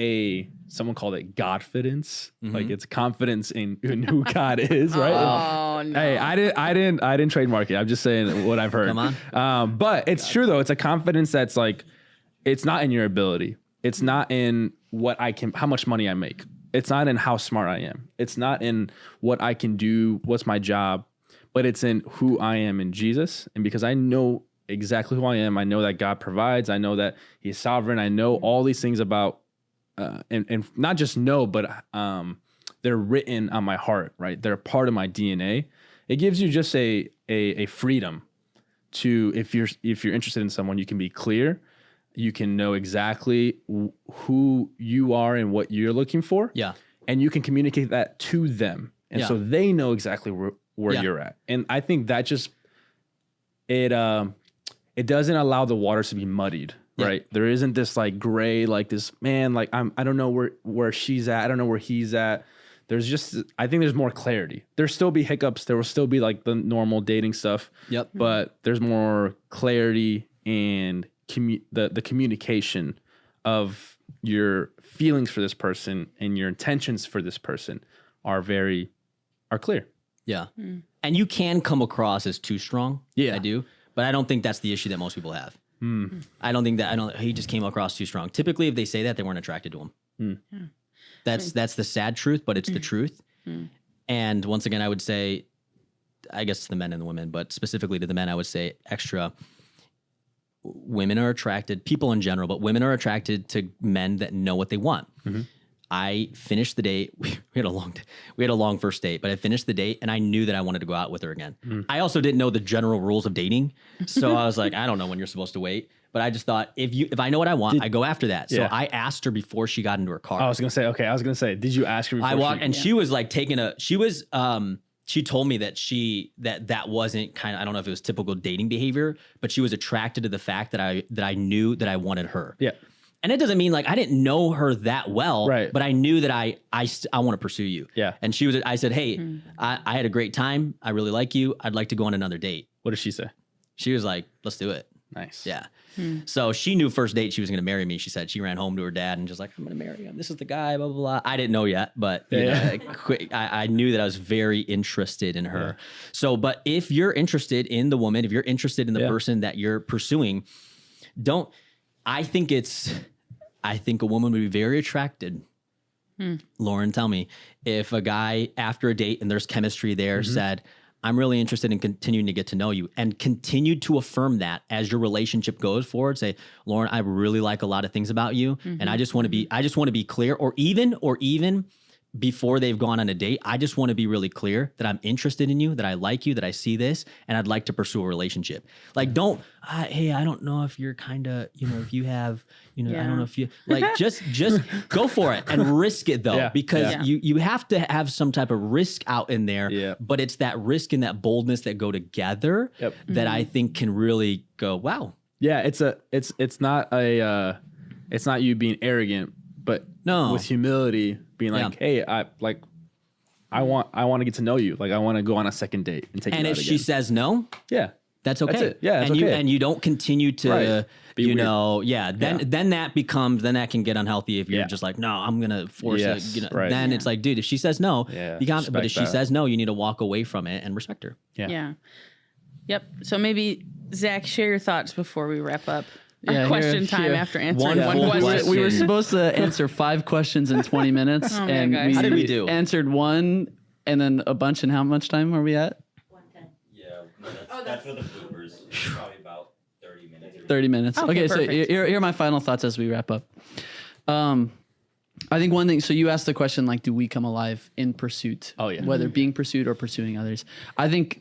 Speaker 2: someone called it Godfidence. Like, it's confidence in who God is, right?
Speaker 1: Oh no.
Speaker 2: Hey, I didn't trademark it. I'm just saying what I've heard.
Speaker 4: Come on.
Speaker 2: But it's true though. It's a confidence that's like, it's not in your ability. It's not in how much money I make. It's not in how smart I am. It's not in what I can do, what's my job, but it's in who I am in Jesus. And because I know exactly who I am, I know that God provides. I know that He's sovereign. I know all these things about, and not just know, but they're written on my heart, right? They're a part of my DNA. It gives you just a freedom to, if you're interested in someone, you can be clear. You can know exactly who you are and what you're looking for.
Speaker 4: Yeah.
Speaker 2: And you can communicate that to them and
Speaker 4: Yeah.
Speaker 2: so they know exactly where
Speaker 4: Yeah.
Speaker 2: you're at. And I think that just it doesn't allow the waters to be muddied.
Speaker 4: Yeah.
Speaker 2: Right. There isn't this like gray, like this man, like I don't know where she's at. I don't know where he's at. There's just, I think there's more clarity. There'll still be hiccups. There will still be like the normal dating stuff.
Speaker 4: Yep.
Speaker 2: But there's more clarity and the communication of your feelings for this person and your intentions for this person are clear.
Speaker 4: Yeah. And you can come across as too strong.
Speaker 2: Yeah.
Speaker 4: I do. But I don't think that's the issue that most people have. I don't think he just came across too strong. Typically, if they say that, they weren't attracted to him. That's the sad truth, but it's the truth. And once again, I would say, I guess to the men and the women, but specifically to the men, I would say extra. Women are attracted, people in general, but women are attracted to men that know what they want. I finished the date. We had a long first date, but I finished the date and I knew that I wanted to go out with her again. I also didn't know the general rules of dating, so I was like, I don't know when you're supposed to wait. But I just thought if I know what I want, I go after that. So
Speaker 2: Yeah.
Speaker 4: I asked her before she got into her car.
Speaker 2: I was gonna say, did you ask her before?
Speaker 4: I walked and she was like she told me that that wasn't kind of, I don't know if it was typical dating behavior, but she was attracted to the fact that I knew that I wanted her.
Speaker 2: Yeah.
Speaker 4: And it doesn't mean like I didn't know her that well,
Speaker 2: Right.
Speaker 4: but I knew that I want to pursue you.
Speaker 2: Yeah.
Speaker 4: And I said, hey, I had a great time. I really like you. I'd like to go on another date.
Speaker 2: What did she say?
Speaker 4: She was like, let's do it.
Speaker 2: Nice.
Speaker 4: Yeah. So she knew first date she was going to marry me. She said she ran home to her dad and just like, I'm going to marry him. This is the guy, blah, blah, blah. I didn't know yet, but you know, I knew that I was very interested in her.
Speaker 2: Yeah.
Speaker 4: So, but if you're interested in the woman, if you're interested in the person that you're pursuing, I think a woman would be very attracted. Lauren, tell me, if a guy after a date and there's chemistry there said, I'm really interested in continuing to get to know you, and continued to affirm that as your relationship goes forward, say, Lauren, I really like a lot of things about you. And I just want to be clear, or even before they've gone on a date, I just want to be really clear that I'm interested in you, that I like you, that I see this, and I'd like to pursue a relationship. Like, hey, I don't know if you're kind of, if you have, I don't know if you, like, just go for it and risk it though, because you have to have some type of risk out in there, but it's that risk and that boldness that go together that I think can really go, wow.
Speaker 2: Yeah. It's not you being arrogant, but with humility, being like, hey, I want to get to know you. Like, I want to go on a second date and take you out
Speaker 4: if she says no, that's okay.
Speaker 2: That's it. Yeah,
Speaker 4: and you don't continue to, then that can get unhealthy if you're just like, no, I'm gonna force it. Then it's like, dude, if she says no, you got. But if she says no, you need to walk away from it and respect her.
Speaker 1: Yeah. Yep. So maybe Zach, share your thoughts before we wrap up. Question time after answering one question.
Speaker 3: We were supposed to answer 5 questions in 20 minutes, and
Speaker 1: gosh.
Speaker 3: we
Speaker 4: How did we do?
Speaker 3: answered one, and then a bunch. And how much time are we at?
Speaker 5: 110. Yeah, that's for the bloopers. Probably about 30 minutes.
Speaker 3: 30 minutes.
Speaker 1: Okay,
Speaker 3: So
Speaker 1: perfect.
Speaker 3: here are my final thoughts as we wrap up. I think one thing. So you asked the question, like, do we come alive in pursuit?
Speaker 2: Oh, yeah.
Speaker 3: Whether being pursued or pursuing others. I think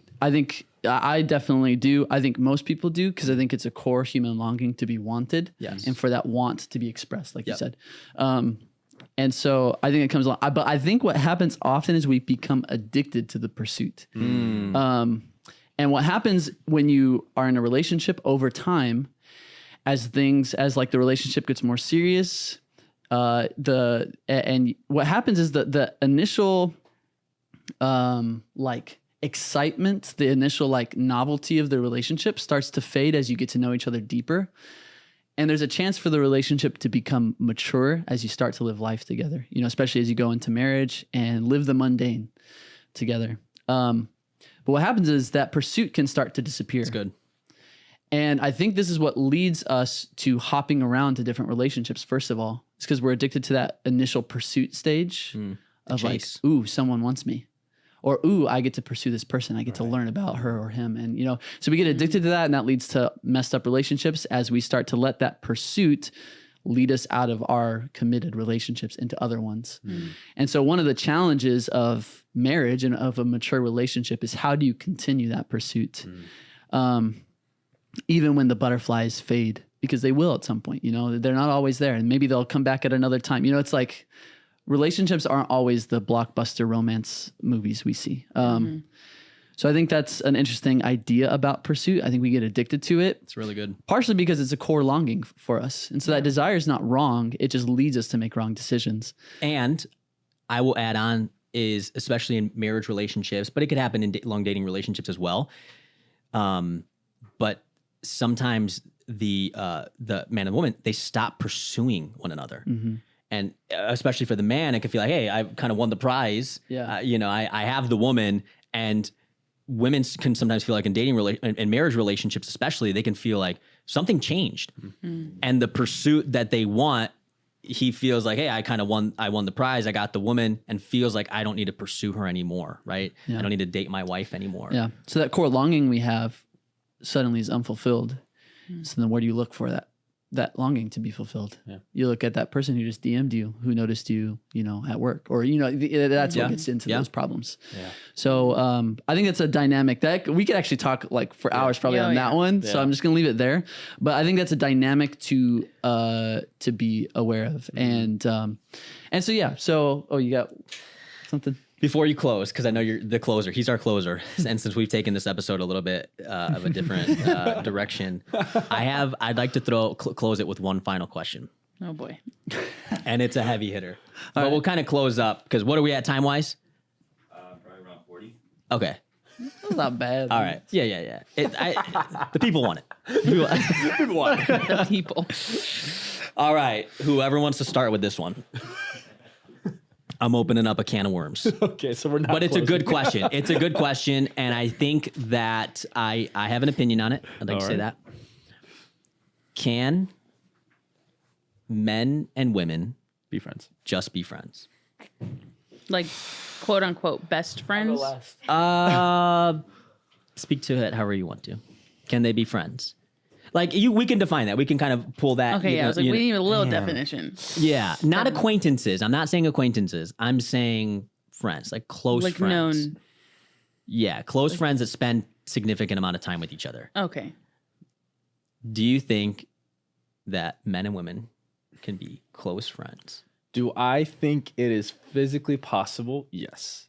Speaker 3: I definitely do. I think most people do, because I think it's a core human longing to be wanted, and for that want to be expressed, like you said. And so I think it comes along. But I think what happens often is we become addicted to the pursuit. And what happens when you are in a relationship over time, as like the relationship gets more serious, and what happens is the initial like excitement, the initial like novelty of the relationship starts to fade as you get to know each other deeper. And there's a chance for the relationship to become mature as you start to live life together, especially as you go into marriage and live the mundane together. But what happens is that pursuit can start to disappear.
Speaker 4: It's good.
Speaker 3: And I think this is what leads us to hopping around to different relationships. First of all, it's because we're addicted to that initial pursuit stage of
Speaker 4: chase.
Speaker 3: like, ooh, someone wants me. Or, ooh, I get to pursue this person. I get to learn about her or him. And, so we get addicted to that, and that leads to messed up relationships as we start to let that pursuit lead us out of our committed relationships into other ones. And so one of the challenges of marriage and of a mature relationship is, how do you continue that pursuit? Even when the butterflies fade, because they will at some point, they're not always there, and maybe they'll come back at another time. It's like, relationships aren't always the blockbuster romance movies we see. So I think that's an interesting idea about pursuit. I think we get addicted to it,
Speaker 4: It's really good.
Speaker 3: partially because it's a core longing for us. And so that desire is not wrong. It just leads us to make wrong decisions.
Speaker 4: And I will add on is especially in marriage relationships, but it could happen in long dating relationships as well. But sometimes the man and woman, they stop pursuing one another. And especially for the man, it could feel like, hey, I kind of won the prize.
Speaker 3: Yeah.
Speaker 4: I have the woman. And women can sometimes feel like in in marriage relationships, especially, they can feel like something changed. And the pursuit that they want, he feels like, hey, I won the prize. I got the woman, and feels like I don't need to pursue her anymore, right? I don't need to date my wife anymore.
Speaker 3: Yeah. So that core longing we have suddenly is unfulfilled. So then where do you look for that longing to be fulfilled? You look at that person who just DM'd you, who noticed you, at work, or, that's what gets into those problems. So I think it's a dynamic that we could actually talk like for hours probably on that one. So I'm just going to leave it there. But I think that's a dynamic to be aware of. And so, yeah. So, you got something?
Speaker 4: Before you close, because I know you're the closer. He's our closer. And since we've taken this episode a little bit of a different direction, I'd like to close it with one final question.
Speaker 1: Oh boy.
Speaker 4: And it's a heavy hitter. But we'll kind of close up, because what are we at time-wise?
Speaker 5: Probably around 40.
Speaker 4: Okay.
Speaker 3: That's not bad.
Speaker 4: All right. Yeah. The people want it. People want it.
Speaker 1: The people.
Speaker 4: All right. Whoever wants to start with this one. I'm opening up a can of worms.
Speaker 2: Okay, so we're not.
Speaker 4: But it's a
Speaker 2: closing.
Speaker 4: good question. It's a good question, and I think that I have an opinion on it. I'd like to say that. Can men and women
Speaker 2: Be friends.
Speaker 4: just be friends?
Speaker 1: Like, quote unquote, best friends.
Speaker 4: Speak to it however you want to. Can they be friends? Like we can define that. We can kind of pull that.
Speaker 1: Okay, I was like, we need a little definition.
Speaker 4: Yeah, not acquaintances. I'm not saying acquaintances. I'm saying friends, like close
Speaker 1: Like
Speaker 4: friends.
Speaker 1: known.
Speaker 4: Yeah, close friends that spend significant amount of time with each other.
Speaker 1: Okay.
Speaker 4: Do you think that men and women can be close friends?
Speaker 2: Do I think it is physically possible? Yes.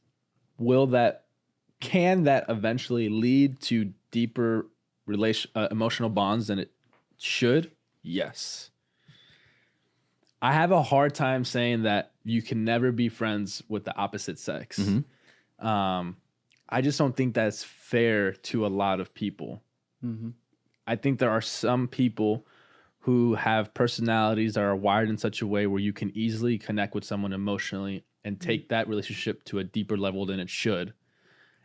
Speaker 2: Can that eventually lead to deeper emotional bonds than it should? Yes. I have a hard time saying that you can never be friends with the opposite sex. I just don't think that's fair to a lot of people. I think there are some people who have personalities that are wired in such a way where you can easily connect with someone emotionally and take that relationship to a deeper level than it should.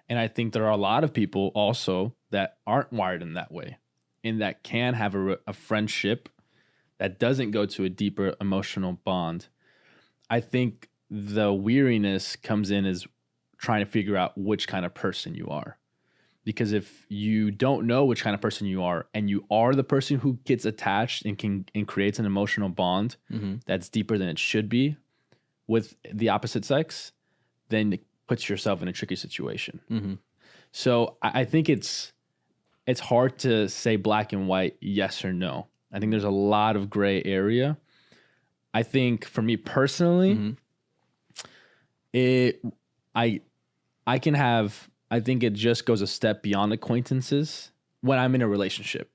Speaker 2: And I think there are a lot of people also that aren't wired in that way and that can have a friendship that doesn't go to a deeper emotional bond. I think the weariness comes in as trying to figure out which kind of person you are. Because if you don't know which kind of person you are, and you are the person who gets attached and creates an emotional bond that's deeper than it should be with the opposite sex, then it puts yourself in a tricky situation. So I think it's hard to say black and white, yes or no. I think there's a lot of gray area. I think for me personally, I think it just goes a step beyond acquaintances when I'm in a relationship.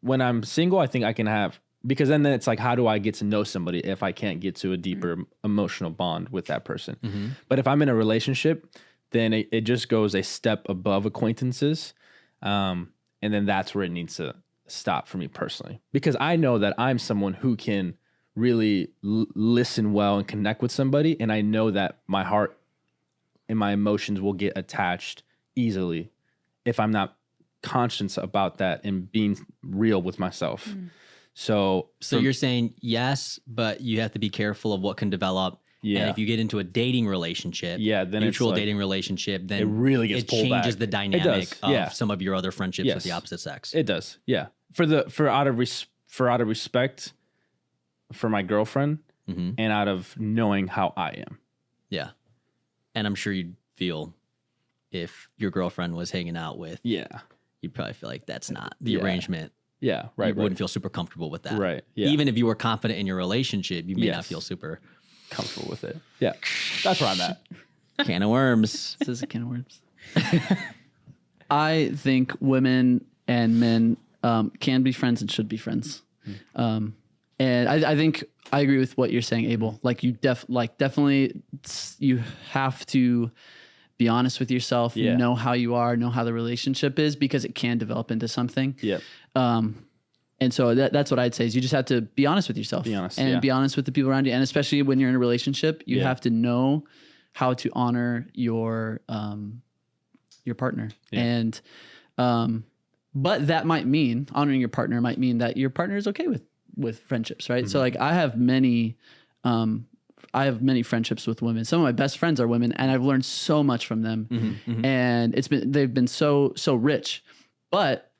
Speaker 2: When I'm single, I think I can have, because then it's like, how do I get to know somebody if I can't get to a deeper emotional bond with that person? But if I'm in a relationship, then it just goes a step above acquaintances. And then that's where it needs to stop for me personally, because I know that I'm someone who can really listen well and connect with somebody. And I know that my heart and my emotions will get attached easily if I'm not conscious about that and being real with myself. So
Speaker 4: you're saying yes, but you have to be careful of what can develop.
Speaker 2: Yeah.
Speaker 4: And if you get into a dating relationship,
Speaker 2: then
Speaker 4: mutual
Speaker 2: it's like,
Speaker 4: dating relationship, then
Speaker 2: it really gets pulled
Speaker 4: changes
Speaker 2: back.
Speaker 4: the dynamic
Speaker 2: does,
Speaker 4: of some of your other friendships with the opposite sex.
Speaker 2: It does. Yeah. For out of respect for my girlfriend and out of knowing how I am.
Speaker 4: Yeah. And I'm sure you'd feel if your girlfriend was hanging out with, you'd probably feel like that's not the arrangement.
Speaker 2: Yeah, right.
Speaker 4: You wouldn't feel super comfortable with that.
Speaker 2: Right. Yeah.
Speaker 4: Even if you were confident in your relationship, you may not feel super.
Speaker 2: comfortable with it. Yeah, that's where I'm at.
Speaker 4: Can of worms.
Speaker 3: This is a can of worms. I think women and men can be friends and should be friends. And I think I agree with what you're saying, Abel. Like you definitely you have to be honest with yourself, know how you are, know how the relationship is, because it can develop into something.
Speaker 2: Yep.
Speaker 3: And so that's what I'd say is you just have to be honest with yourself.
Speaker 2: Be honest,
Speaker 3: and be honest with the people around you. And especially when you're in a relationship, you have to know how to honor your partner.
Speaker 2: Yeah.
Speaker 3: And but that might mean honoring your partner might mean that your partner is okay with friendships, right? So like I have many friendships with women. Some of my best friends are women, and I've learned so much from them. And they've been so rich. But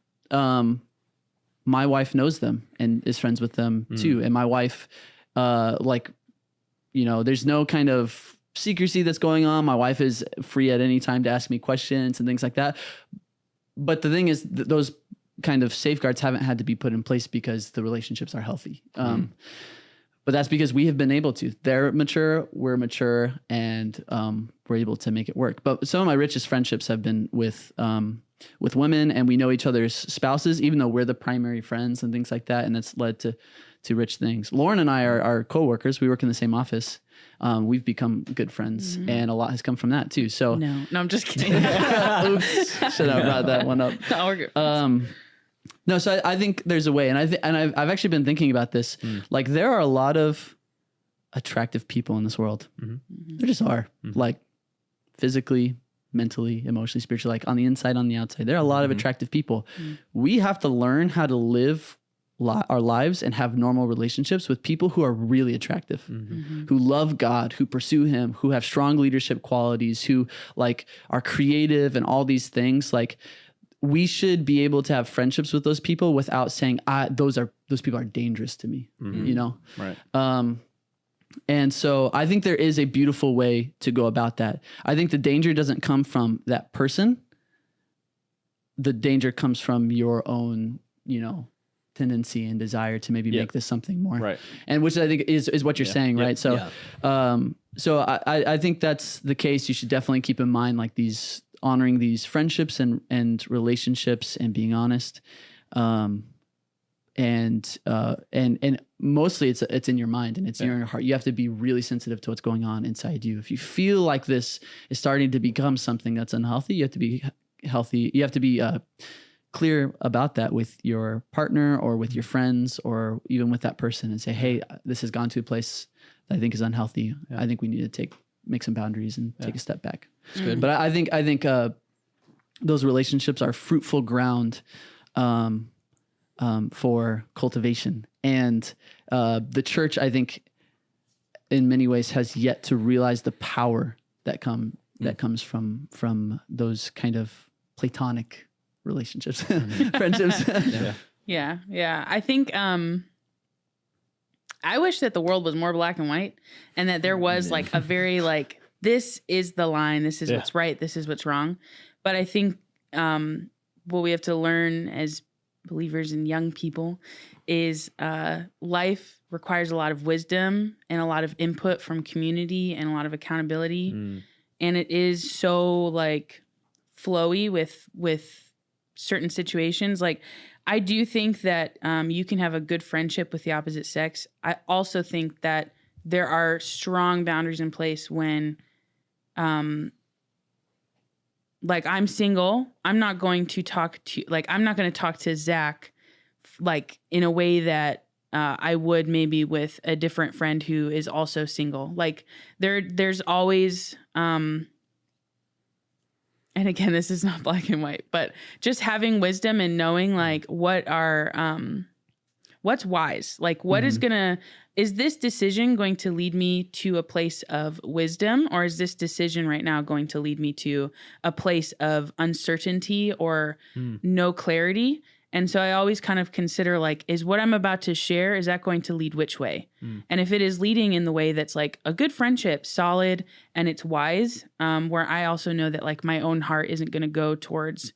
Speaker 3: my wife knows them and is friends with them too. And my wife, there's no kind of secrecy that's going on. My wife is free at any time to ask me questions and things like that. But the thing is, those kind of safeguards haven't had to be put in place because the relationships are healthy. But that's because we have been able to. They're mature, we're mature, and we're able to make it work. But some of my richest friendships have been with women, and we know each other's spouses, even though we're the primary friends and things like that. And that's led to rich things. Lauren and I are coworkers. We work in the same office. We've become good friends, and a lot has come from that too. So
Speaker 1: No, I'm just kidding.
Speaker 3: oops, should have brought that one up.
Speaker 1: No, we're good.
Speaker 3: No, so I think there's a way, and I've actually been thinking about this. Like there are a lot of attractive people in this world. There just are, like physically, mentally, emotionally, spiritually, like on the inside, on the outside. There are a lot of attractive people. We have to learn how to live our lives and have normal relationships with people who are really attractive, who love God, who pursue Him, who have strong leadership qualities, who like are creative and all these things. Like we should be able to have friendships with those people without saying, those people are dangerous to me, you know?
Speaker 2: Right.
Speaker 3: And so I think there is a beautiful way to go about that. I think the danger doesn't come from that person. The danger comes from your own, tendency and desire to maybe make this something more.
Speaker 2: Right.
Speaker 3: And which I think is what you're saying, right? So, so I think that's the case. You should definitely keep in mind like honoring these friendships and relationships and being honest. And mostly it's in your mind and it's in your heart. You have to be really sensitive to what's going on inside you. If you feel like this is starting to become something that's unhealthy, you have to be healthy. You have to be clear about that with your partner or with your friends or even with that person and say, hey, this has gone to a place that I think is unhealthy. I think we need to make some boundaries and take a step back. That's good. But I think those relationships are fruitful ground for cultivation. And the church, I think, in many ways has yet to realize the power that comes from those kind of platonic relationships, friendships.
Speaker 1: Yeah. I think I wish that the world was more black and white and that there was like a very like, this is the line, this is what's right, this is what's wrong. But I think what we have to learn as believers and young people is life requires a lot of wisdom and a lot of input from community and a lot of accountability. And it is so like flowy with certain situations. Like I do think that you can have a good friendship with the opposite sex. I also think that there are strong boundaries in place when like I'm single, I'm not going to talk to Zach like in a way that I would maybe with a different friend who is also single. Like there's always and again, this is not black and white, but just having wisdom and knowing like what are what's wise, like what is this decision going to lead me to a place of wisdom, or is this decision right now going to lead me to a place of uncertainty or no clarity? And so I always kind of consider like, is what I'm about to share, is that going to lead which way? And if it is leading in the way that's like a good friendship, solid, and it's wise, where I also know that like my own heart isn't going to go towards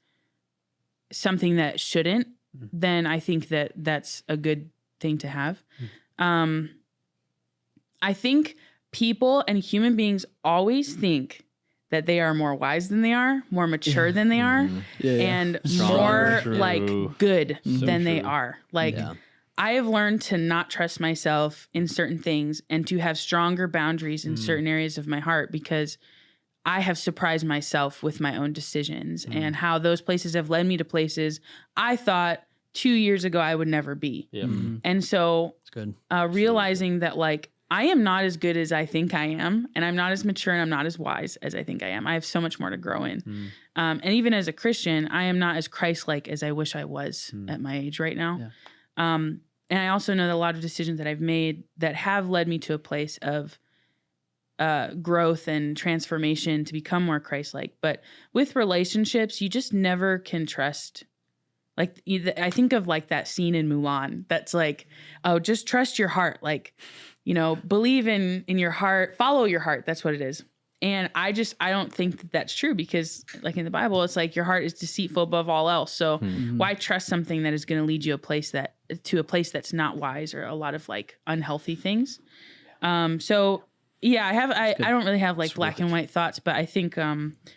Speaker 1: something that shouldn't, then I think that that's a good thing to have. I think people and human beings always think that they are more wise than they are, more mature than they are, and more
Speaker 2: True.
Speaker 1: like good than they
Speaker 2: true.
Speaker 1: are. Like I have learned to not trust myself in certain things and to have stronger boundaries in certain areas of my heart because I have surprised myself with my own decisions and how those places have led me to places I thought 2 years ago I would never be.
Speaker 2: Yeah.
Speaker 1: And so
Speaker 4: It's good.
Speaker 1: realizing that like I am not as good as I think I am, and I'm not as mature and I'm not as wise as I think I am. I have so much more to grow in. And even as a Christian, I am not as Christ-like as I wish I was at my age right now. And I also know that a lot of decisions that I've made that have led me to a place of growth and transformation to become more Christ-like. But with relationships, you just never can trust. Like I think of like that scene in Mulan that's like, oh, just trust your heart. Like, you know, believe in your heart, follow your heart. That's what it is. And I don't think that that's true because like in the Bible, it's like your heart is deceitful above all else. So why trust something that is going to lead you to a place that's not wise or a lot of like unhealthy things? So yeah, I don't really have like black and white thoughts, but I think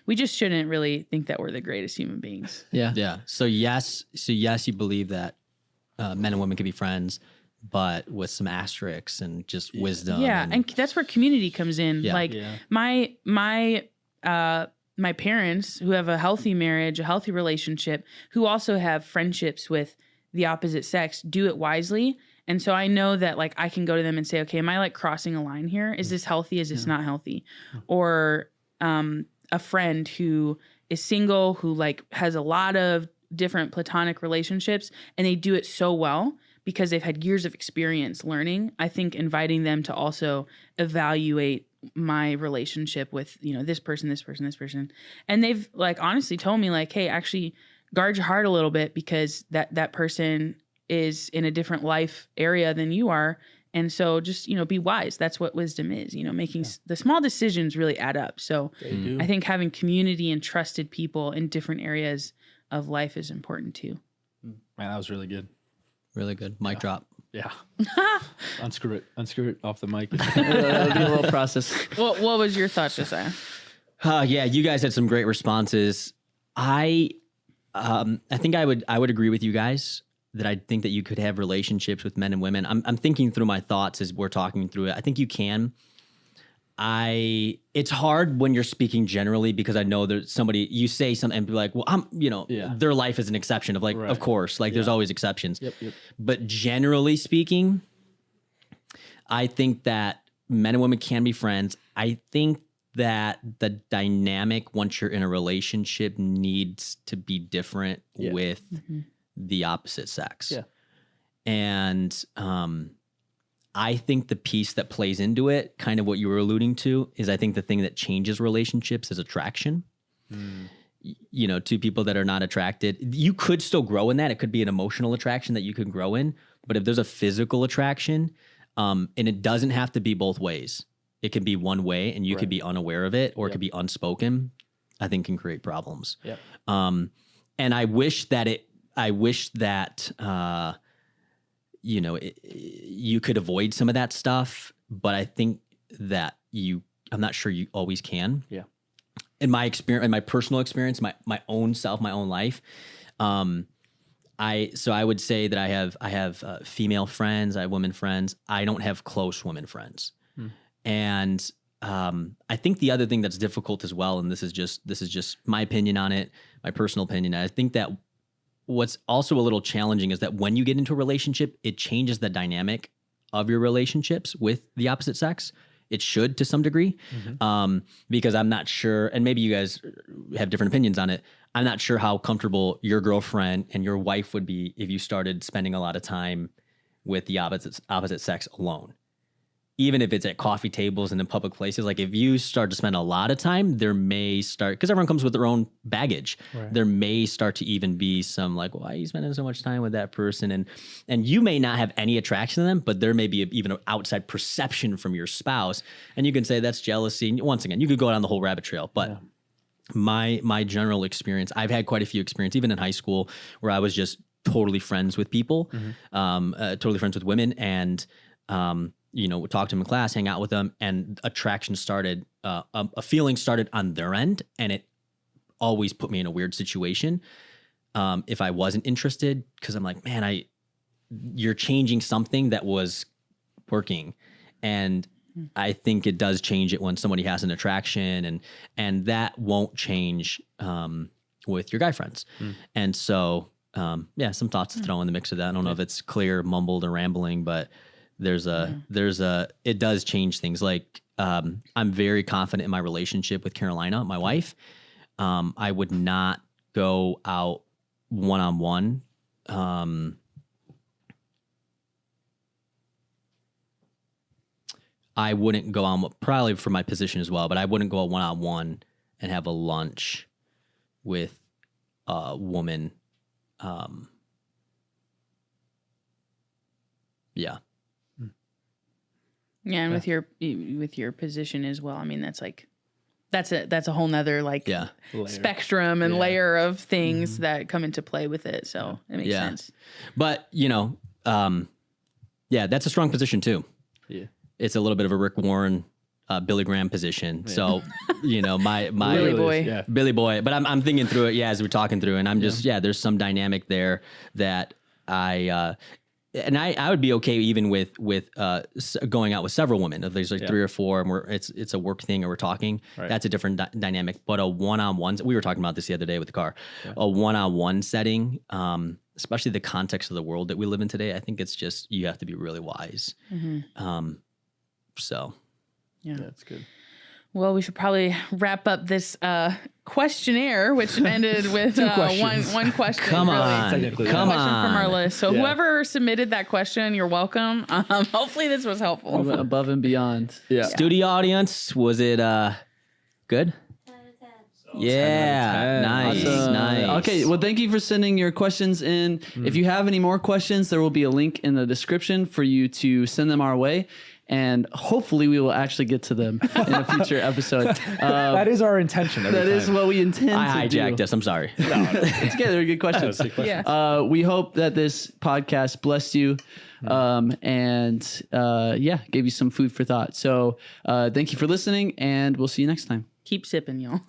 Speaker 1: we just shouldn't really think that we're the greatest human beings.
Speaker 4: Yeah. So yes, you believe that men and women can be friends, but with some asterisks and just wisdom.
Speaker 1: Yeah, and that's where community comes in.
Speaker 4: Yeah.
Speaker 1: Like my parents who have a healthy marriage, a healthy relationship, who also have friendships with the opposite sex, do it wisely. And so I know that like I can go to them and say, okay, am I like crossing a line here? Is this healthy? Is this not healthy? Or a friend who is single, who like has a lot of different platonic relationships and they do it so well because they've had years of experience learning. I think inviting them to also evaluate my relationship with, you know, this person. And they've like honestly told me like, hey, actually guard your heart a little bit because that person is in a different life area than you are. And so just, you know, be wise. That's what wisdom is, you know, making the small decisions really add up. So I think having community and trusted people in different areas of life is important too.
Speaker 2: Man, that was really good.
Speaker 4: Really good. Mic drop.
Speaker 2: Yeah. Unscrew it off the mic.
Speaker 3: That'll be a little process.
Speaker 1: What was your thought, Josiah?
Speaker 4: Yeah, you guys had some great responses. I think I would agree with you guys that I think that you could have relationships with men and women. I'm thinking through my thoughts as we're talking through it. I think you can. It's hard when you're speaking generally because I know there's somebody, you say something and be like, well, their life is an exception of like, of course, like there's always exceptions. Yep. But generally speaking, I think that men and women can be friends. I think that the dynamic once you're in a relationship needs to be different with the opposite sex. Yeah. And I think the piece that plays into it, kind of what you were alluding to, is I think the thing that changes relationships is attraction. You know, two people that are not attracted, you could still grow in that. It could be an emotional attraction that you could grow in. But if there's a physical attraction, and it doesn't have to be both ways. It can be one way and you could be unaware of it, or it could be unspoken, I think can create problems. Yep. And I wish that you know, you could avoid some of that stuff, but I think that I'm not sure you always can. Yeah. In my experience, in my personal experience, my own self, my own life, I would say that I have female friends, I have women friends. I don't have close women friends. And I think the other thing that's difficult as well, and this is just my opinion on it, my personal opinion, I think that what's also a little challenging is that when you get into a relationship, it changes the dynamic of your relationships with the opposite sex. It should to some degree, because I'm not sure, and maybe you guys have different opinions on it. I'm not sure how comfortable your girlfriend and your wife would be if you started spending a lot of time with the opposite sex alone. Even if it's at coffee tables and in public places, like if you start to spend a lot of time, there may start, because everyone comes with their own baggage. Right. There may start to even be some like, why are you spending so much time with that person? And you may not have any attraction to them, but there may be even an outside perception from your spouse. And you can say that's jealousy. Once again, you could go down the whole rabbit trail, but my general experience, I've had quite a few experiences, even in high school, where I was just totally friends with people, totally friends with women. And would talk to them in class, hang out with them, and attraction started, a feeling started on their end, and it always put me in a weird situation if I wasn't interested, because I'm like, man, you're changing something that was working, and I think it does change it when somebody has an attraction, and that won't change with your guy friends. And so, some thoughts to throw in the mix of that. I don't know if it's clear, mumbled, or rambling, but it does change things. Like, I'm very confident in my relationship with Carolina, my wife. I would not go out one-on-one. I wouldn't go on, probably for my position as well, but I wouldn't go out one-on-one and have a lunch with a woman. Yeah.
Speaker 1: Yeah, and with your position as well. I mean, that's a whole nother
Speaker 2: Layer.
Speaker 1: spectrum and layer of things that come into play with it. So it makes sense.
Speaker 4: But that's a strong position too. Yeah. It's a little bit of a Rick Warren, Billy Graham position. Yeah. So, my
Speaker 1: Billy boy.
Speaker 2: Yeah.
Speaker 4: Billy boy. But I'm thinking through it, as we're talking through, and I'm just, there's some dynamic there that I would be okay even with going out with several women. If there's 3 or 4 and it's a work thing or we're talking, that's a different dynamic. But a one-on-one, we were talking about this the other day with the car, a one-on-one setting, especially the context of the world that we live in today, I think it's just, you have to be really wise. So,
Speaker 1: yeah,
Speaker 2: that's good.
Speaker 1: Well, we should probably wrap up this questionnaire, which ended with one question.
Speaker 4: Come on,
Speaker 1: really.
Speaker 4: come
Speaker 1: question
Speaker 4: on.
Speaker 1: From our list. So whoever submitted that question, you're welcome. Hopefully this was helpful.
Speaker 3: We went above and beyond.
Speaker 2: Yeah.
Speaker 4: Studio audience, was it good? Yeah, nice,
Speaker 3: Awesome.
Speaker 4: nice.
Speaker 3: Okay, well, thank you for sending your questions in. If you have any more questions, there will be a link in the description for you to send them our way. And hopefully we will actually get to them in a future episode.
Speaker 2: That is our intention.
Speaker 3: That is what we intend
Speaker 4: I
Speaker 3: to do.
Speaker 4: hijacked us. I'm sorry.
Speaker 3: It's okay. They're good questions.
Speaker 1: Yeah.
Speaker 3: We hope that this podcast blessed you and gave you some food for thought. So thank you for listening, and we'll see you next time.
Speaker 1: Keep sipping, y'all.